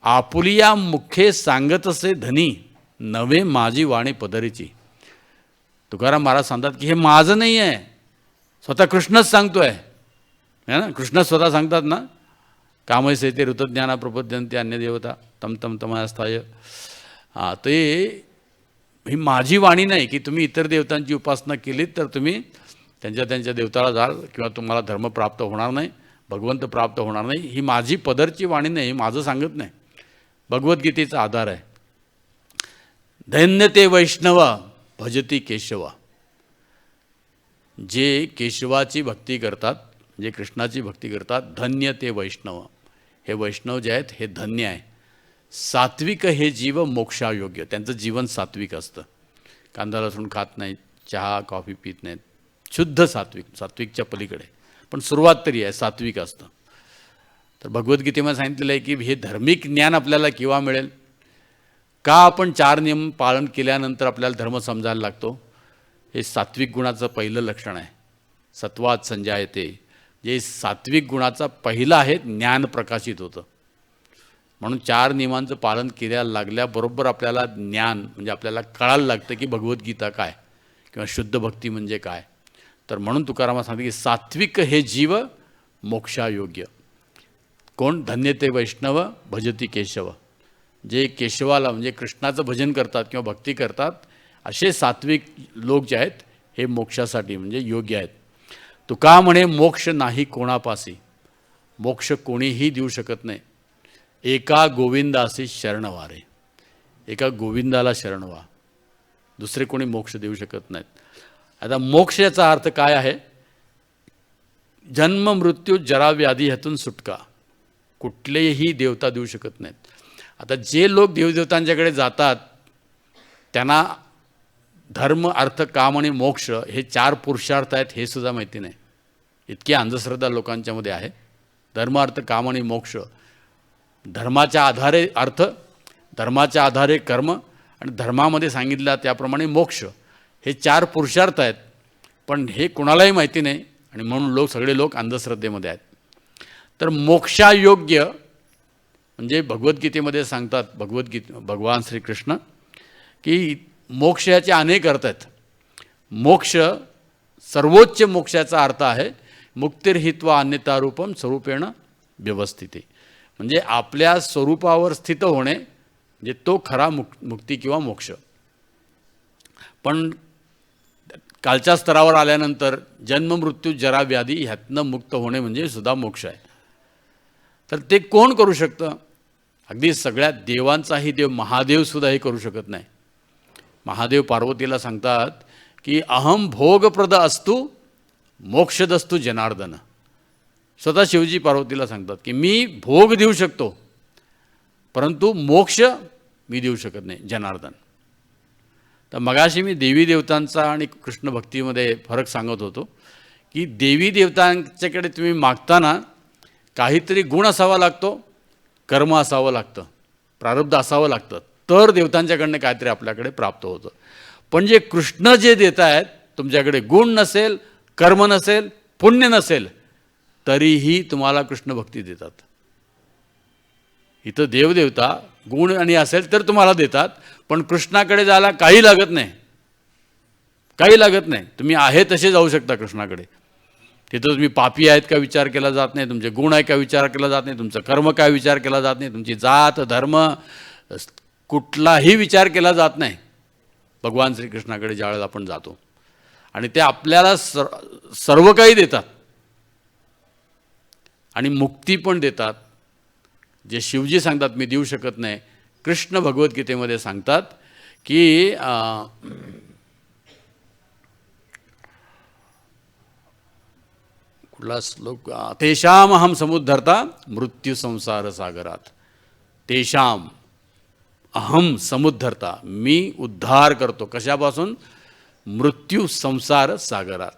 आपुलिया मुखे सांगतसे धनी नवे माझी वाणी पदरीची. तुकाराम महाराज सांगतात की हे माझं नाही आहे, स्वतः कृष्णच सांगतोय ना. कृष्ण स्वतः सांगतात ना, कामैसे ते ऋतज्ञाना प्रपद्यंते अन्य देवता तम तम तमयास्थाय. ते ही माझी वाणी नाही की तुम्ही इतर देवतांची उपासना केलीत तर तुम्ही त्यांच्या देवताला जाल किंवा तुम्हाला धर्म प्राप्त होणार नाही, भगवंत प्राप्त होणार नाही. ही माझी पदरची वाणी नाही, माझं सांगत नाही. भगवद्गीतेचा आधार आहे. धन्य ते वैष्णव भजती केशवा. जे केशवाची भक्ती करतात, जे कृष्णाची भक्ती करतात, धन्य ते वैष्णव. हे वैष्णव जे आहेत हे धन्य आहे. सात्विक हे जीव मोक्षायोग्य. त्यांचं जीवन सात्विक असतं. कांदा लसूण खात नाहीत, चहा कॉफी पित नाहीत, शुद्ध सात्विक, सात्विकच्या पलीकडे. पण सुरुवात तरी आहे, सात्विक असतं. तर भगवद्गीतेमध्ये सांगितलेलं आहे की हे धार्मिक ज्ञान आपल्याला केव्हा मिळेल, का आपण 4 नियम पालन केल्यानंतर आपल्याला धर्म समजायला लागतो. हे सात्विक गुणाचं पहिलं लक्षण आहे. सत्वात संजायते. जे सात्विक गुणाचा पहिलं आहे ज्ञान प्रकाशित होतं. म्हणून 4 नियमांचं पालन केल्याला लागल्याबरोबर आपल्याला ज्ञान म्हणजे आपल्याला कळायला लागतं की भगवद्गीता काय किंवा शुद्ध भक्ती म्हणजे काय. तर म्हणून तुकारामात सांगते की सात्विक हे जीव मोक्षायोग्य. कोण? धन्य ते वैष्णव भजती केशव. जे केशवाला म्हणजे कृष्णाचं भजन करतात किंवा भक्ती करतात असे सात्विक लोक जे आहेत हे मोक्षासाठी म्हणजे योग्य आहेत. तुका म्हणे मोक्ष नाही कोणापासी. मोक्ष कोणीही देऊ शकत नाही. एका गोविंदासी शरण वारे. एका गोविंदाला शरण व्हा. दुसरे कोणी मोक्ष देऊ शकत नाहीत. आता मोक्ष याचा अर्थ काय आहे? जन्म मृत्यू जरा व्याधी ह्यातून सुटका. कुठलेही देवता देऊ शकत नाहीत. आता जे लोक देवदेवतांच्याकडे जातात त्यांना धर्म अर्थ काम आणि मोक्ष हे 4 पुरुषार्थ आहेत हे सुद्धा माहिती नाही. इतकी अंधश्रद्धा लोकांच्यामध्ये आहे. धर्म अर्थ काम आणि मोक्ष. धर्माच्या आधारे अर्थ, धर्माच्या आधारे कर्म आणि धर्मामध्ये सांगितलं त्याप्रमाणे मोक्ष हे 4 पुरुषार्थ आहेत. पण हे कुणालाही माहिती नाही आणि म्हणून सगळे लोक अंधश्रद्धेमध्ये आहेत. तर मोक्षायोग्य म्हणजे भगवद्गीतेमध्ये सांगतात भगवान श्रीकृष्ण की मोक्ष याचे अनेक अर्थ आहेत. मोक्ष सर्वोच्च मोक्षाचा अर्थ आहे मुक्तिर्हित्वा अन्यतारूपम स्वरूपेण व्यवस्थिते. म्हणजे आपल्या स्वरूपावर स्थित होणे म्हणजे तो खरा मुक्ती किंवा मोक्ष. पण कालच्या स्तरावर आल्यानंतर जन्म मृत्यू जरा व्याधी ह्यातनं मुक्त होणे म्हणजे सुद्धा मोक्ष आहे. तर ते कोण करू शकतं? अगदी सगळ्या देवांचाही देव महादेवसुद्धा हे करू शकत नाही. महादेव पार्वतीला सांगतात की अहम भोगप्रद असतु मोक्षदस्तु जनार्दन. स्वतः शिवजी पार्वतीला सांगतात की मी भोग देऊ शकतो परंतु मोक्ष मी देऊ शकत नाही जनार्दन. तर मगाशी मी देवी देवतांचा आणि कृष्ण भक्तीमध्ये फरक सांगत होतो की देवी देवतांच्याकडे तुम्ही मागताना काहीतरी गुण असावा लागतो, कर्म असावं लागतं, प्रारब्ध असावं लागतं, तर देवतांच्याकडनं काहीतरी आपल्याकडे प्राप्त होतं. पण जे कृष्ण जे देत आहेत तुमच्याकडे गुण नसेल, कर्म नसेल, पुण्य नसेल तरीही तुम्हाला कृष्ण भक्ती देतात. इथं देवदेवता गुण आणि असेल तर तुम्हाला देतात. पण कृष्णाकडे जायला काही लागत नाही, काही लागत नाही. तुम्ही आहे तसे जाऊ शकता कृष्णाकडे. तिथं तुम्ही पापी आहेत का विचार केला जात नाही, तुमचे गुण आहे का विचार केला जात नाही, तुमचं कर्म काय विचार केला जात नाही, तुमची जात धर्म कुठलाही विचार केला जात नाही. भगवान श्रीकृष्णाकडे ज्यावेळेला आपण जातो आणि ते आपल्याला सर्व काही देतात आणि मुक्ती पण देतात. जे शिवजी सांगतात मी देऊ शकत नाही, कृष्ण भगवद्गीतेमध्ये सांगतात की कुठला श्लोक? तेषाम अहम समुद्धरता मृत्यू संसार सागरात. तेषाम अहम समुद्धरता, मी उद्धार करतो. कशापासून? मृत्यू संसार सागरात.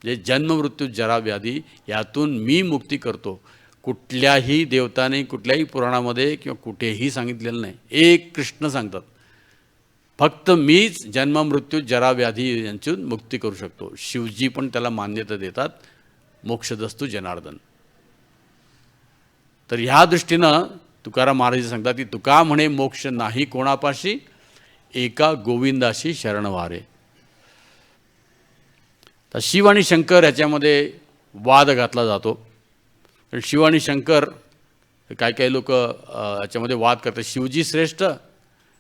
म्हणजे जन्म मृत्यू जरा व्याधी यातून मी मुक्ती करतो. कुठल्याही देवताने कुठल्याही पुराणामध्ये किंवा कुठेही सांगितलेलं नाही. एक कृष्ण सांगतात फक्त मीच जन्म मृत्यू जरा व्याधी यांच्यातून मुक्ती करू शकतो. शिवजी पण त्याला मान्यता देतात, मोक्षदस्तु जनार्दन. तर ह्या दृष्टीनं तुकाराम महाराज सांगतात की तुका म्हणे मोक्ष नाही कोणापाशी, एका गोविंदाशी शरण वारे. तर शिव आणि शंकर ह्याच्यामध्ये वाद घातला जातो. शिव आणि शंकर काय काही लोक याच्यामध्ये वाद करतात. शिवजी श्रेष्ठ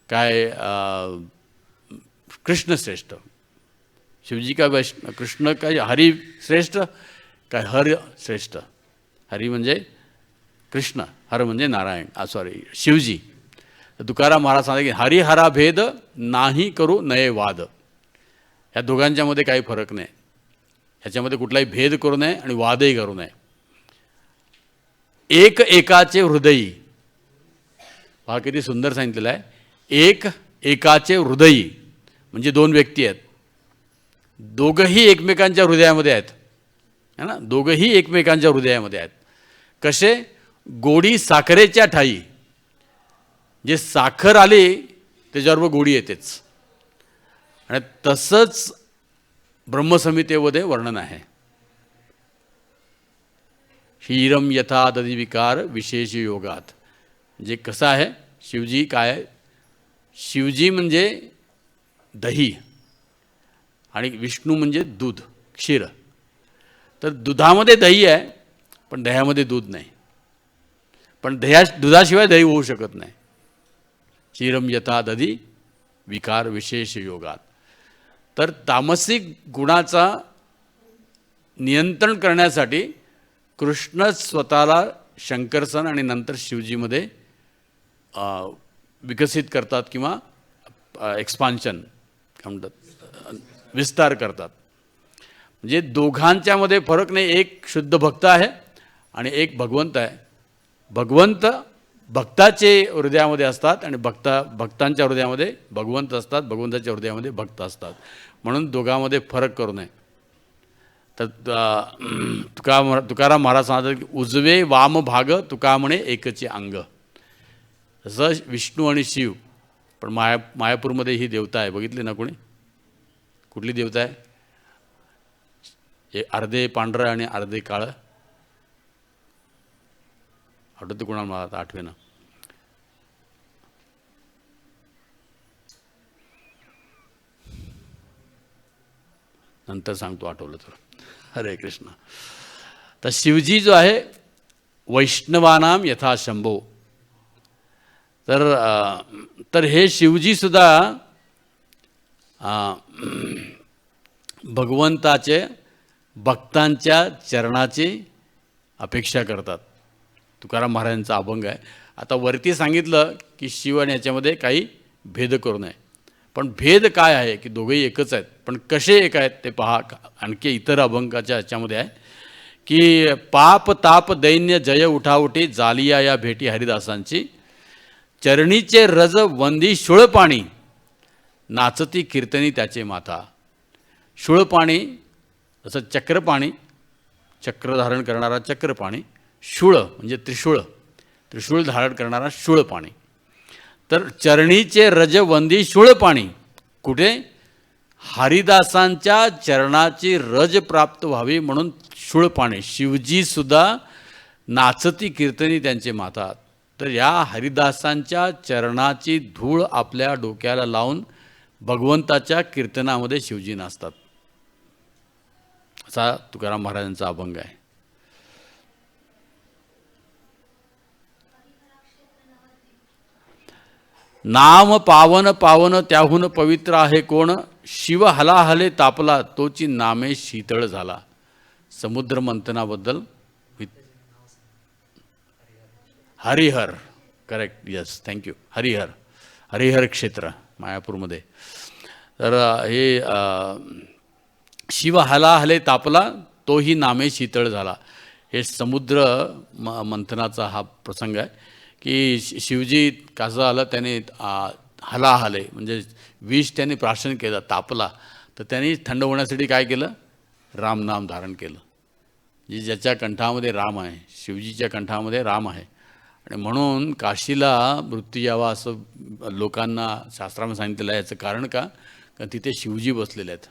काय कृष्ण श्रेष्ठ? शिवजी काय कृष्ण काय हरी श्रेष्ठ काय हर श्रेष्ठ? हरी म्हणजे कृष्ण, हर म्हणजे नारायण, सॉरी शिवजी. तर तुकाराम महाराज सांगतात की हरिहरा भेद नाही करू नये वाद. ह्या दोघांच्यामध्ये काही फरक नाही. ह्याच्यामध्ये कुठलाही भेद करू नये आणि वादही करू नये. एक एकाचे हृदयी, हा किती सुंदर सांगितलेलं आहे. एक एकाचे हृदयी म्हणजे 2 व्यक्ती आहेत, दोघंही एकमेकांच्या हृदयामध्ये आहेत, है ना. दोघंही एकमेकांच्या हृदयामध्ये आहेत. कसे? गोडी साखरेच्या ठाई. जे साखर आली त्याच्याबरोबर गोडी येतेच. आणि तसंच ब्रह्मसंहितेमध्ये वर्णन आहे. क्षीरम यथा दधी विकार विशेष योगात. म्हणजे कसं आहे, शिवजी काय आहे, शिवजी म्हणजे दही आणि विष्णू म्हणजे दूध, क्षीर. तर दुधामध्ये दही आहे, पण दह्यामध्ये दूध नाही. पण दुधाशिवाय दही होऊ शकत नाही. क्षीरम यथा दधी विकार विशेष योगात. तर तामसिक गुणाचा नियंत्रण करण्यासाठी कृष्णच स्वतःला शंकरसन आणि नंतर शिवजीमध्ये विकसित करतात किंवा एक्सपान्शन काय म्हणतात, विस्तार करतात. म्हणजे दोघांच्यामध्ये फरक नाही. एक शुद्ध भक्त आहे आणि एक भगवंत आहे. भगवंत भक्ताचे हृदयामध्ये असतात आणि भक्तांच्या हृदयामध्ये भगवंत असतात, भगवंताच्या हृदयामध्ये भक्त असतात. म्हणून दोघांमध्ये फरक करू नये. तर तुकाराम महाराज सांगतात की उजवे वाम भाग तुका म्हणे एकचे अंग. तसं विष्णू आणि शिव. पण मायापूरमध्ये ही देवता आहे, बघितली ना कोणी? कुठली देवता आहे? हे अर्धे पांढरं आणि अर्धे काळं. आठवते कोणाला? मला आता आठवेना. नंतर सांगतो आठवलं तर. हरे कृष्ण. तर शिवजी जो आहे वैष्णवानाम यथा शंभो. तर हे शिवजी सुद्धा भगवंताचे भक्तांच्या चरणाची अपेक्षा करतात. तुकाराम महाराजांचा अभंग आहे. आता वरती सांगितलं की शिव आणि याच्यामध्ये काही भेद करू नये. पण भेद काय आहे की दोघेही एकच आहेत, पण कसे एक आहेत ते पहा. आणखी इतर अभंगाच्या ह्याच्यामध्ये आहे की पाप ताप दैन्य जय उठाउठी जालिया या भेटी हरिदासांची. चरणीचे रज वंदी शुळपाणी नाचती कीर्तनी त्याचे माथा. शुळपाणी जसं चक्रपाणी, चक्र धारण करणारा चक्रपाणी. शूळ म्हणजे त्रिशूळ धारण करणारा शूळपाणी. तर चरणीचे रजवंदी शूळपाणी कुठे? हरिदासांच्या चरणाची रज प्राप्त व्हावी म्हणून शूळपाणी. शिवजी सुद्धा नाचती कीर्तनी त्यांचे माथा. तर या हरिदासांच्या चरणाची धूळ आपल्या डोक्याला लावून भगवंताच्या कीर्तनामध्ये शिवजी नाचतात. असा तुकाराम महाराजांचा अभंग आहे. नाम पावन पावन त्याहून पवित्र आहे कोण. शिव हलाहले तापला तोची नामे शीतळ झाला. समुद्र मंथनाबद्दल Harihar. Correct, yes, thank you. Harihar क्षेत्र मायापूरमध्ये. तर हे शिव हलाहले तापला तोही नामे शीतळ झाला. हे समुद्र मंथनाचा हा प्रसंग आहे की शिवजी कसं आलं, त्याने हलाहले म्हणजे विष त्याने प्राशन केलं, तापला. तर त्यांनी थंड होण्यासाठी काय केलं? रामनाम धारण केलं. ज्याच्या कंठामध्ये राम आहे, शिवजीच्या कंठामध्ये राम आहे. आणि म्हणून काशीला मृत्यू यावा असं लोकांना शास्त्रामध्ये सांगितलेलं आहे. याचं कारण का? कारण तिथे शिवजी बसलेले आहेत.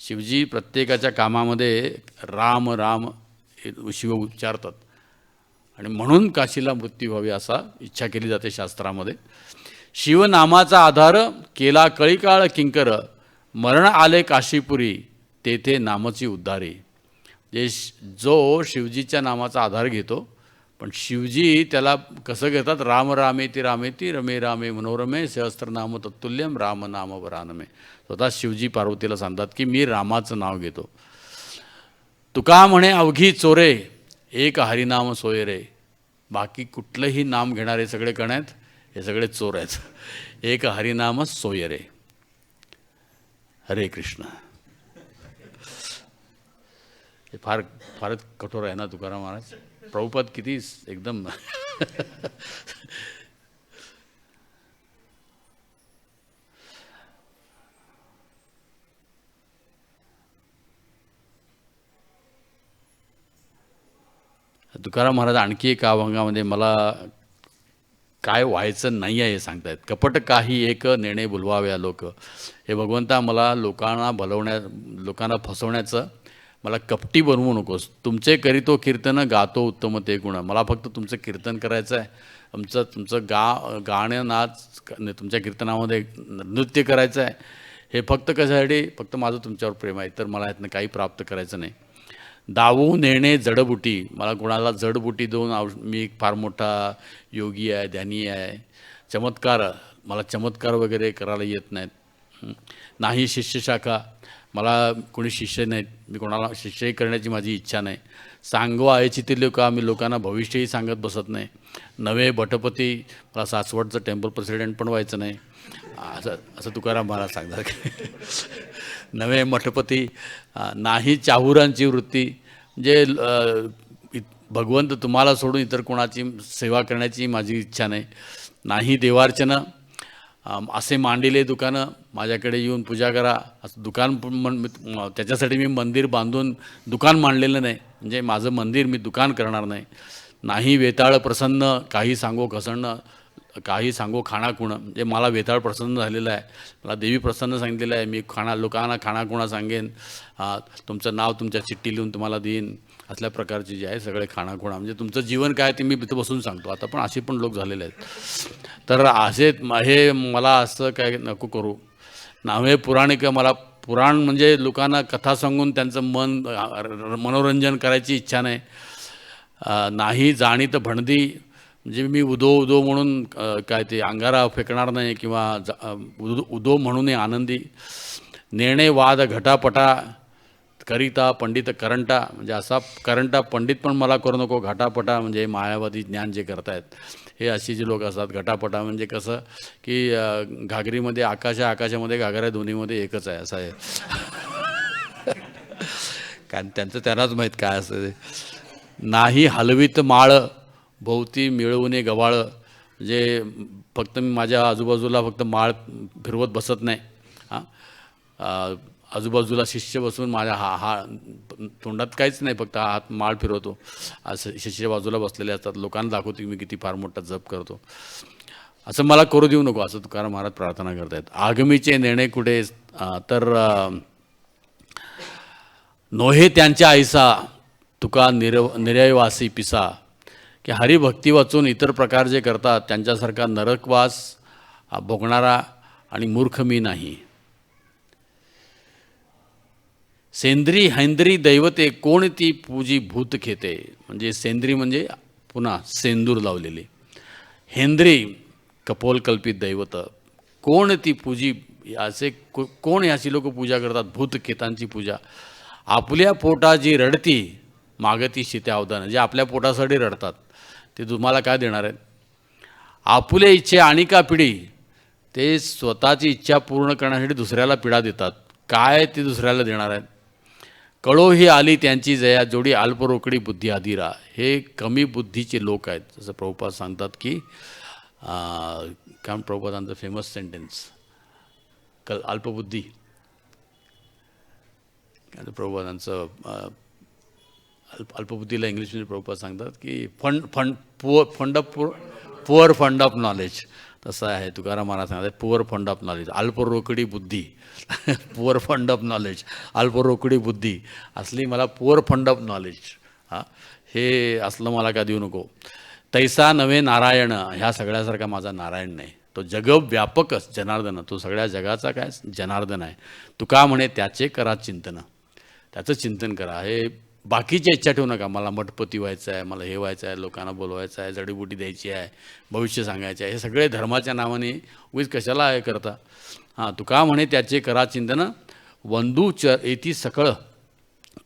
शिवजी प्रत्येकाच्या कामामध्ये राम राम शिव उच्चारतात आणि म्हणून काशीला मृत्यू व्हावी असा इच्छा केली जाते शास्त्रामध्ये. शिवनामाचा आधार केला कळीकाळ किंकर. मरण आले काशीपुरी तेथे नामची उद्धारी. जो शिवजीच्या नामाचा आधार घेतो, पण शिवजी त्याला कसं घेतात? राम रामेती रामेती रमे रामे मनोरमे सहस्त्रनाम तत्तुल्यम राम नाम वरानमे. स्वतः शिवजी पार्वतीला सांगतात की मी रामाचं नाव घेतो. तुका म्हणे अवघी चोरे एक हरिनाम सोय रे. बाकी कुठलंही नाम घेणारे सगळे कण आहेत, हे सगळे चोर आहेत. एक हरिनाम सोय रे. हरे कृष्ण. हे फारच कठोर आहे ना तुकाराम महाराज. प्रभुपाद किती एकदम तुकाराम महाराज आणखी एका अभंगामध्ये मला काय व्हायचं नाही आहे हे सांगतायत. कपट काही एक नेणे बोलवाव्या लोक. हे भगवंता मला लोकांना फसवण्याचं मला कपटी बनवू नकोस. तुमचे करीतो कीर्तन गातो उत्तम ते गुण. मला फक्त तुमचं कीर्तन करायचं आहे, तुमचं गाणं नाच तुमच्या कीर्तनामध्ये नृत्य करायचं आहे. हे फक्त कशासाठी? फक्त माझं तुमच्यावर प्रेम आहे, तर मला ह्यातनं काही प्राप्त करायचं नाही. दावू नेणे जडबुटी. मला कोणाला जडबुटी देऊन मी एक फार मोठा योगी आहे, ध्यानी आहे, मला चमत्कार वगैरे करायला येत नाहीत. नाही शिष्यशाखा. मला कोणी शिष्य नाहीत, मी कोणाला शिष्यही करण्याची माझी इच्छा नाही. सांगो आयची ती लोक, मी लोकांना भविष्यही सांगत बसत नाही. नवे भटपती. मला सासवडचं टेम्पल प्रेसिडेंट पण व्हायचं नाही, असं तुकाराम महाराज सांगतात. नवे मठपती. नाही चाहुरांची वृत्ती. म्हणजे भगवंत तुम्हाला सोडून इतर कोणाची सेवा करण्याची माझी इच्छा नाही. नाही देवार्चना. असे मांडिले दुकानं, माझ्याकडे येऊन पूजा करा असं दुकान त्याच्यासाठी मी मंदिर बांधून दुकान मांडलेलं नाही. म्हणजे माझं मंदिर, मी दुकान करणार नाही. नाही वेताळ प्रसन्न. काही सांगो घसणं, काही सांगो खाणाखुणं. म्हणजे मला वेताळ प्रसन्न झालेलं आहे, मला देवी प्रसन्न सांगितलेलं आहे. मी लोकांना खाणाखुणा सांगेन, तुमचं नाव तुमच्या चिठ्ठी लिहून तुम्हाला देईन, असल्या प्रकारचे जे आहे सगळे खाणाखुणा. म्हणजे तुमचं जीवन काय ते मी इथं बसून सांगतो. आता पण असे पण लोक झालेले आहेत. तर हे मला असं काय नको करू. नावे पुराणिक. मला पुराण म्हणजे लोकांना कथा सांगून त्यांचं मनोरंजन करायची इच्छा नाही. नाही जाणीत भणदी. म्हणजे मी उदो म्हणून काय ते अंगारा फेकणार नाही, किंवा उदो म्हणून आनंदी. नेणे वाद घटापटा. करिता पंडित करंटा. म्हणजे असा करंटा पंडित पण मला करू नको. घटापटा म्हणजे मायावादी ज्ञान जे करतायत हे अशी जी लोक असतात. घटापटा म्हणजे कसं की घागरीमध्ये आकाशामध्ये घागऱ्या दोन्हीमध्ये एकच आहे असं आहे. कारण त्यांनाच माहीत काय असतं ते. नाही हलवीत माळ. भोवती मिळवणे गवाळ. म्हणजे फक्त मी माझ्या आजूबाजूला फक्त माळ फिरवत बसत नाही. आजूबाजूला शिष्य बसून माझ्या तोंडात काहीच नाही, फक्त हात माळ फिरवतो. असं शिष्य बाजूला बसलेले असतात, लोकांना दाखवतो मी किती फार मोठा जप करतो. असं मला करू देऊ नको, असं तुकाराम महाराज प्रार्थना करतायत. आगमीचे नेणे कुठे. तर नोहे त्यांच्या आईसा. तुका निर्यवासी पिसा. की हरिभक्ती वाचून इतर प्रकार जे करतात त्यांच्यासारखा नरकवास भोगणारा आणि मूर्ख मी नाही. सेंद्री हैंद्री दैवते कोण ती पूजी भूत खेते. म्हणजे सेंद्री म्हणजे पुन्हा सेंदूर लावलेली, हेंद्री कपोलकल्पित दैवत. कोण ती पूजी. असे कोण याची लोक पूजा करतात, भूतखेतांची पूजा. आपल्या पोटाची रडती मागती शित्या अवदान. जे आपल्या पोटासाठी रडतात ते तुम्हाला काय देणार आहेत. आपुले इच्छे आणि का पिढी. ते स्वतःची इच्छा पूर्ण करण्यासाठी दुसऱ्याला पिढा देतात. काय ते दुसऱ्याला देणार आहेत. कळो ही आली त्यांची जया, जोडी अल्परोकडी बुद्धी आदिरा. हे कमी बुद्धीचे लोक आहेत. जसं प्रभुपाद सांगतात की काय प्रभुपादांचं फेमस सेंटेन्स अल्पबुद्धी. प्रभुपादांचं अल्पबुद्धीला इंग्लिशमध्ये प्रभुपाद सांगतात की पुअर फंड ऑफ नॉलेज. तसं आहे तुकाराम महाराज सांगतात पुअर फंड ऑफ नॉलेज. अल्परोकडी बुद्धी. पुअर फंड ऑफ नॉलेज, अल्परोकडी बुद्धी असली मला पुअर फंड ऑफ नॉलेज. हे असलं मला का देऊ नको. तैसा नव्हे नारायण. ह्या सगळ्यासारखा माझा नारायण नाही. तो जगव्यापकच जनार्दन. तो सगळ्या जगाचा काय जनार्दन आहे. तुका म्हणे त्याचे करा चिंतन. त्याचं चिंतन करा. हे बाकीच्या इच्छा ठेवू नका. मला मठपती व्हायचं आहे, मला हे व्हायचं आहे, लोकांना बोलवायचं आहे, जडीबुटी द्यायची आहे, भविष्य सांगायचं आहे. हे सगळे धर्माच्या नावाने उगीच कशाला हे करता. तुका म्हणे त्याचे करा चिंतन. वंदू येती सकळ.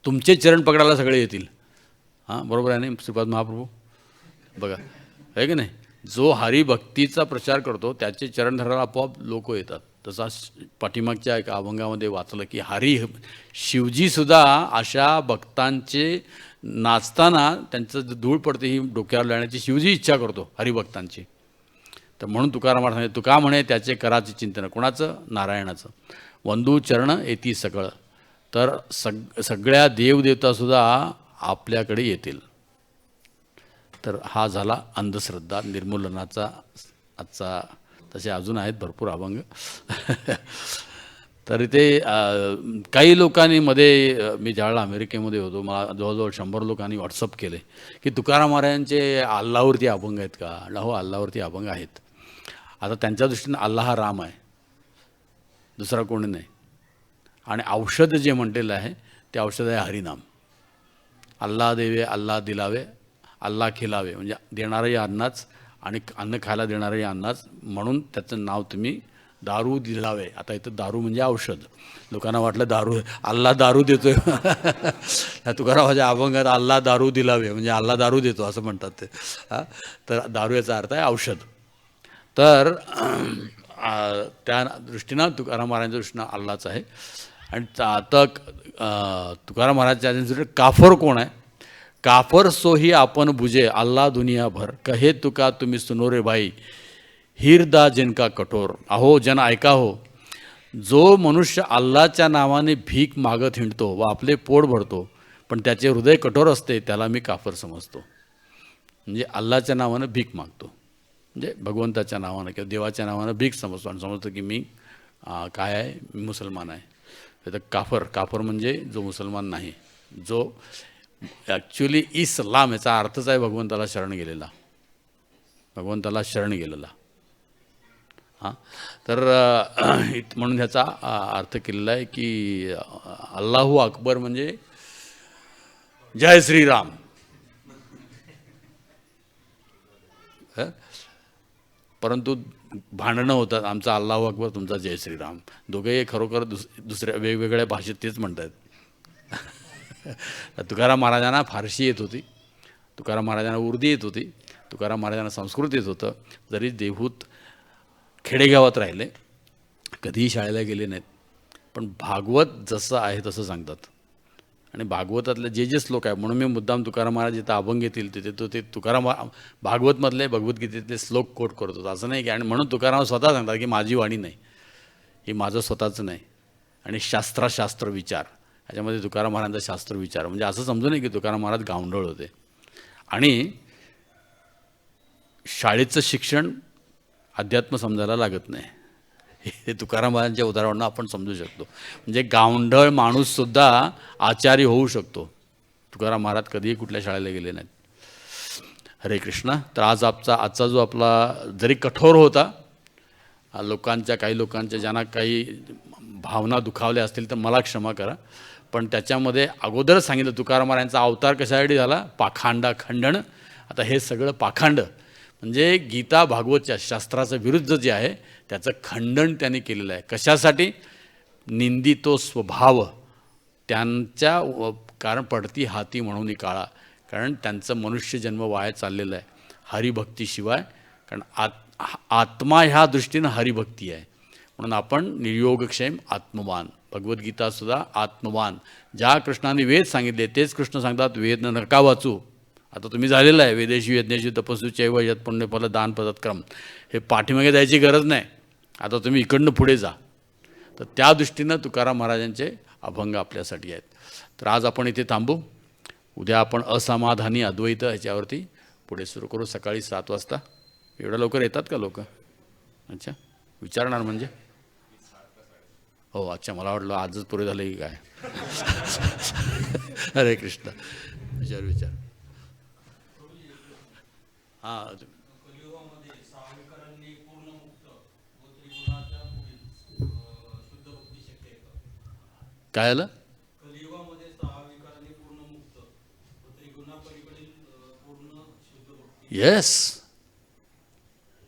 तुमचे चरण पकडायला सगळे येतील. बरोबर आहे नाही श्रीपाद महाप्रभू. बघा आहे की नाही. जो हरिभक्तीचा प्रचार करतो त्याचे चरण धरायला आपोआप लोक येतात. तसा पाठीमागच्या एका अभंगामध्ये वाचलं की शिवजीसुद्धा अशा भक्तांचे नाचताना त्यांचं धूळ पडते ही डोक्यावर लावण्याची शिवजी इच्छा करतो हरिभक्तांची. तर म्हणून तुकाराम महाराज तुका म्हणे त्याचे कराचे चिंतन. कोणाचं. नारायणाचं. वंदू चरण येती सकळ. तर सगळ्या देवदेवतासुद्धा आपल्याकडे येतील. तर हा झाला अंधश्रद्धा निर्मूलनाचा आजचा. तसे अजून आहेत भरपूर अभंग. तर इथे काही लोकांनी मध्ये मी ज्यावेळेला अमेरिकेमध्ये होतो मला जवळजवळ 100 लोकांनी व्हॉट्सअप केले की तुकाराम महाराजांचे अल्लावरती अभंग आहेत का? हो, अल्लावरती अभंग आहेत. आता त्यांच्या दृष्टीने अल्ला हा राम आहे, दुसरा कोणी नाही. आणि औषध जे म्हटलेलं आहे ते औषध आहे हरिनाम. अल्ला देवे अल्ला दिलावे अल्ला खिलावे, म्हणजे देणारही अन्नाच आणि अन्न खायला देणारही अन्नाच, म्हणून त्याचं नाव तुम्ही दारू दिलावे. आता इथं दारू म्हणजे औषध. लोकांना वाटलं दारू अल्ला दारू देतोय. तुकारामाच्या अभंगात अल्ला दारू दिलावे म्हणजे अल्ला दारू देतो असं म्हणतात ते. तर दारू याचा अर्थ आहे औषध. तर त्या दृष्टीनं तुकाराम महाराजांच्या दृष्टीनं अल्लाच आहे. आणि आता तुकाराम महाराजांच्या काफर कोण आहे? काफर सोही आपण बुजे अल्ला दुनिया भर, कहे तुका तुम्ही सुनो रे भाई, हिरदा जिनका कठोर. अहो जन ऐका हो, जो मनुष्य अल्लाच्या नावाने भीक मागत हिंडतो व आपले पोट भरतो पण त्याचे हृदय कठोर असते त्याला मी काफर समजतो. म्हणजे अल्लाच्या नावानं भीक मागतो, म्हणजे भगवंताच्या नावानं किंवा देवाच्या नावानं भीक समजतो आणि समजतो की मी काय आहे, मी मुसलमान आहे. तर काफर म्हणजे जो मुसलमान नाही, जो ॲक्च्युली इस्लाम याचा अर्थच आहे भगवंताला शरण गेलेला, भगवंताला शरण गेलेला. हां, तर म्हणून ह्याचा अर्थ केलेला आहे की अल्लाहू अकबर म्हणजे जय श्रीराम. परंतु भांडणं होतात, आमचा अल्लाहू अकबर तुमचा जय श्रीराम. दोघेही खरोखर दुसऱ्या वेगवेगळ्या भाषेत तेच म्हणतात. तुकाराम महाराजांना फारशी येत होती, तुकाराम महाराजांना उर्दी येत होती, तुकाराम महाराजांना संस्कृत येत होतं. जरी देहूत खेडेगावात राहिले, कधीही शाळेला गेले नाहीत, पण भागवत जसं आहे तसं सांगतात. आणि भागवतातले जे श्लोक आहे, म्हणून मी मुद्दाम तुकाराम महाराज जिथं अभंग येतील तिथे तो ते तुकाराम भागवतमधले भगवद्गीतेतले श्लोक कोट करतो. असं नाही की, आणि म्हणून तुकाराम स्वतः सांगतात की माझी वाणी नाही, ही माझं स्वतःचं नाही. आणि शास्त्र विचार, ह्याच्यामध्ये तुकाराम महाराजांचा शास्त्र विचार म्हणजे असं समजू नये की तुकाराम महाराज गावंढळ होते. आणि शाळेचं शिक्षण अध्यात्म समजायला लागत नाही, हे तुकाराम महाराजांच्या उदाहरणानं आपण समजू शकतो. म्हणजे गावंढळ माणूससुद्धा आचार्य होऊ शकतो. तुकाराम महाराज कधीही कुठल्या शाळेला गेले नाहीत. हरे कृष्ण. तर आजचा जो आपला जरी कठोर होता, काही लोकांच्या ज्यांना काही भावना दुखावल्या असतील तर मला क्षमा करा, पण त्याच्यामध्ये अगोदरच सांगितलं तुकाराम महाराजांचा अवतार कशासाठी झाला? खंडन. आता हे सगळं पाखांड म्हणजे गीता भागवतच्या शास्त्राचं विरुद्ध जे आहे त्याचं खंडन त्यांनी केलेलं आहे. कशासाठी? निंदितो स्वभाव त्यांच्या, कारण पडती हाती म्हणून काळा, कारण त्यांचं मनुष्यजन्म वाया चाललेलं आहे हरिभक्तीशिवाय. कारण आत्मा ह्या दृष्टीनं हरिभक्ती आहे. म्हणून आपण निर्योगक्षेम आत्मवान, भगवद्गीतासुद्धा आत्मवान. ज्या कृष्णाने वेद सांगितले तेच कृष्ण सांगतात वेद नका वाचू. आता तुम्ही झालेलं आहे वेदेशी यज्ञेशी तपस्वी चैव यत पुण्यफल दान पदत्क्रम, हे पाठीमागे जायची गरज नाही. आता तुम्ही इकडनं पुढे जा. तर त्या दृष्टीनं तुकाराम महाराजांचे अभंग आपल्यासाठी आहेत. तर आज आपण इथे थांबू. उद्या आपण असमाधानी अद्वैत ह्याच्यावरती पुढे सुरू करू सकाळी 7 वाजता. एवढ्या लवकर येतात का लोक? अच्छा, विचारणार म्हणजे? हो, अच्छा, मला वाटलं आजच पुरे झाले की काय. हरे कृष्ण. विचार. हां, काय आलं? येस,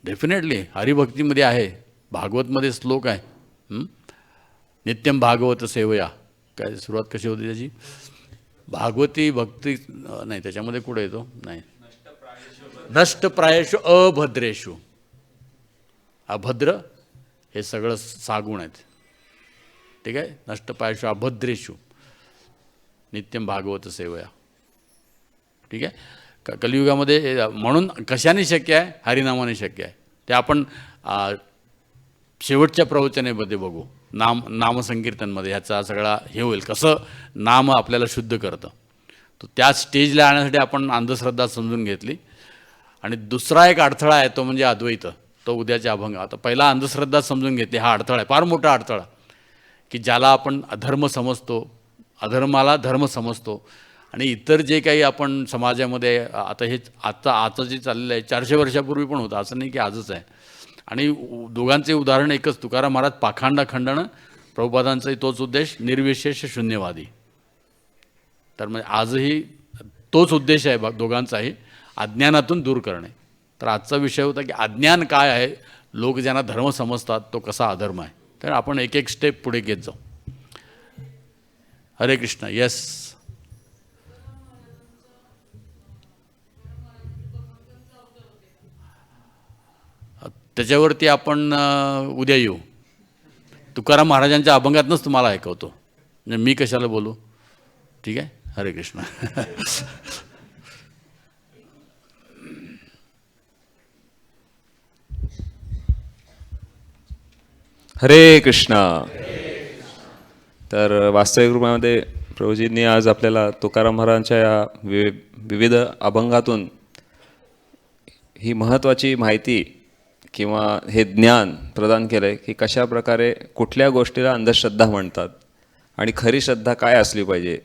डेफिनेटली हरिभक्तीमध्ये आहे. भागवतमध्ये श्लोक आहे, नित्यम भागवत सेवया. काय सुरुवात कशी होती त्याची? भागवती भक्ती नाही, त्याच्यामध्ये कुठे येतो? नाही, नष्टप्रायेषु अभद्रेषु. अभद्र हे सगळं सागुण आहेत, ठीक आहे. नष्टप्रायेषु अभद्रेषु नित्यम भागवत सेवया, ठीक आहे. कलियुगामध्ये म्हणून कशाने शक्य आहे? हरिनामाने शक्य आहे. ते आपण शेवटच्या प्रवचनेमध्ये बघू. नामसंकीर्तनमध्ये ह्याचा सगळा हे होईल, कसं नाम आपल्याला शुद्ध करतं. तो त्या स्टेजला आणण्यासाठी आपण अंधश्रद्धा समजून घेतली. आणि दुसरा एक अडथळा आहे तो म्हणजे अद्वैत, तो उद्याच्या अभंग. आता पहिला अंधश्रद्धा समजून घेतली, हा अडथळा आहे, फार मोठा अडथळा. की ज्याला आपण अधर्म समजतो, अधर्माला धर्म समजतो आणि इतर जे काही आपण समाजामध्ये आता हे आता जे चाललेलं आहे 400 वर्षापूर्वी पण होतं, असं नाही की आजच आहे. आणि दोघांचे उदाहरण एकच, तुकाराम महाराज पाखांड खंडन, प्रभुपादांचाही तोच उद्देश, निर्विशेष शून्यवादी. तर म्हणजे आजही तोच उद्देश आहे दोघांचाही, अज्ञानातून दूर करणे. तर आजचा विषय होता की अज्ञान काय आहे, लोक ज्यांना धर्म समजतात तो कसा अधर्म आहे. तर आपण एक एक स्टेप पुढे घेत जाऊ. हरे कृष्ण. येस, त्याच्यावरती आपण उद्या येऊ. तुकाराम महाराजांच्या अभंगातनंच तुम्हाला ऐकवतो, म्हणजे मी कशाला बोलू. ठीक आहे. हरे कृष्ण. हरे कृष्णा. तर वास्तविक रूपामध्ये प्रभूजींनी आज आपल्याला तुकाराम महाराजांच्या या विविध अभंगातून ही महत्त्वाची माहिती किंवा हे ज्ञान प्रदान केलं आहे की कशा प्रकारे कुठल्या गोष्टीला अंधश्रद्धा म्हणतात आणि खरी श्रद्धा काय असली पाहिजे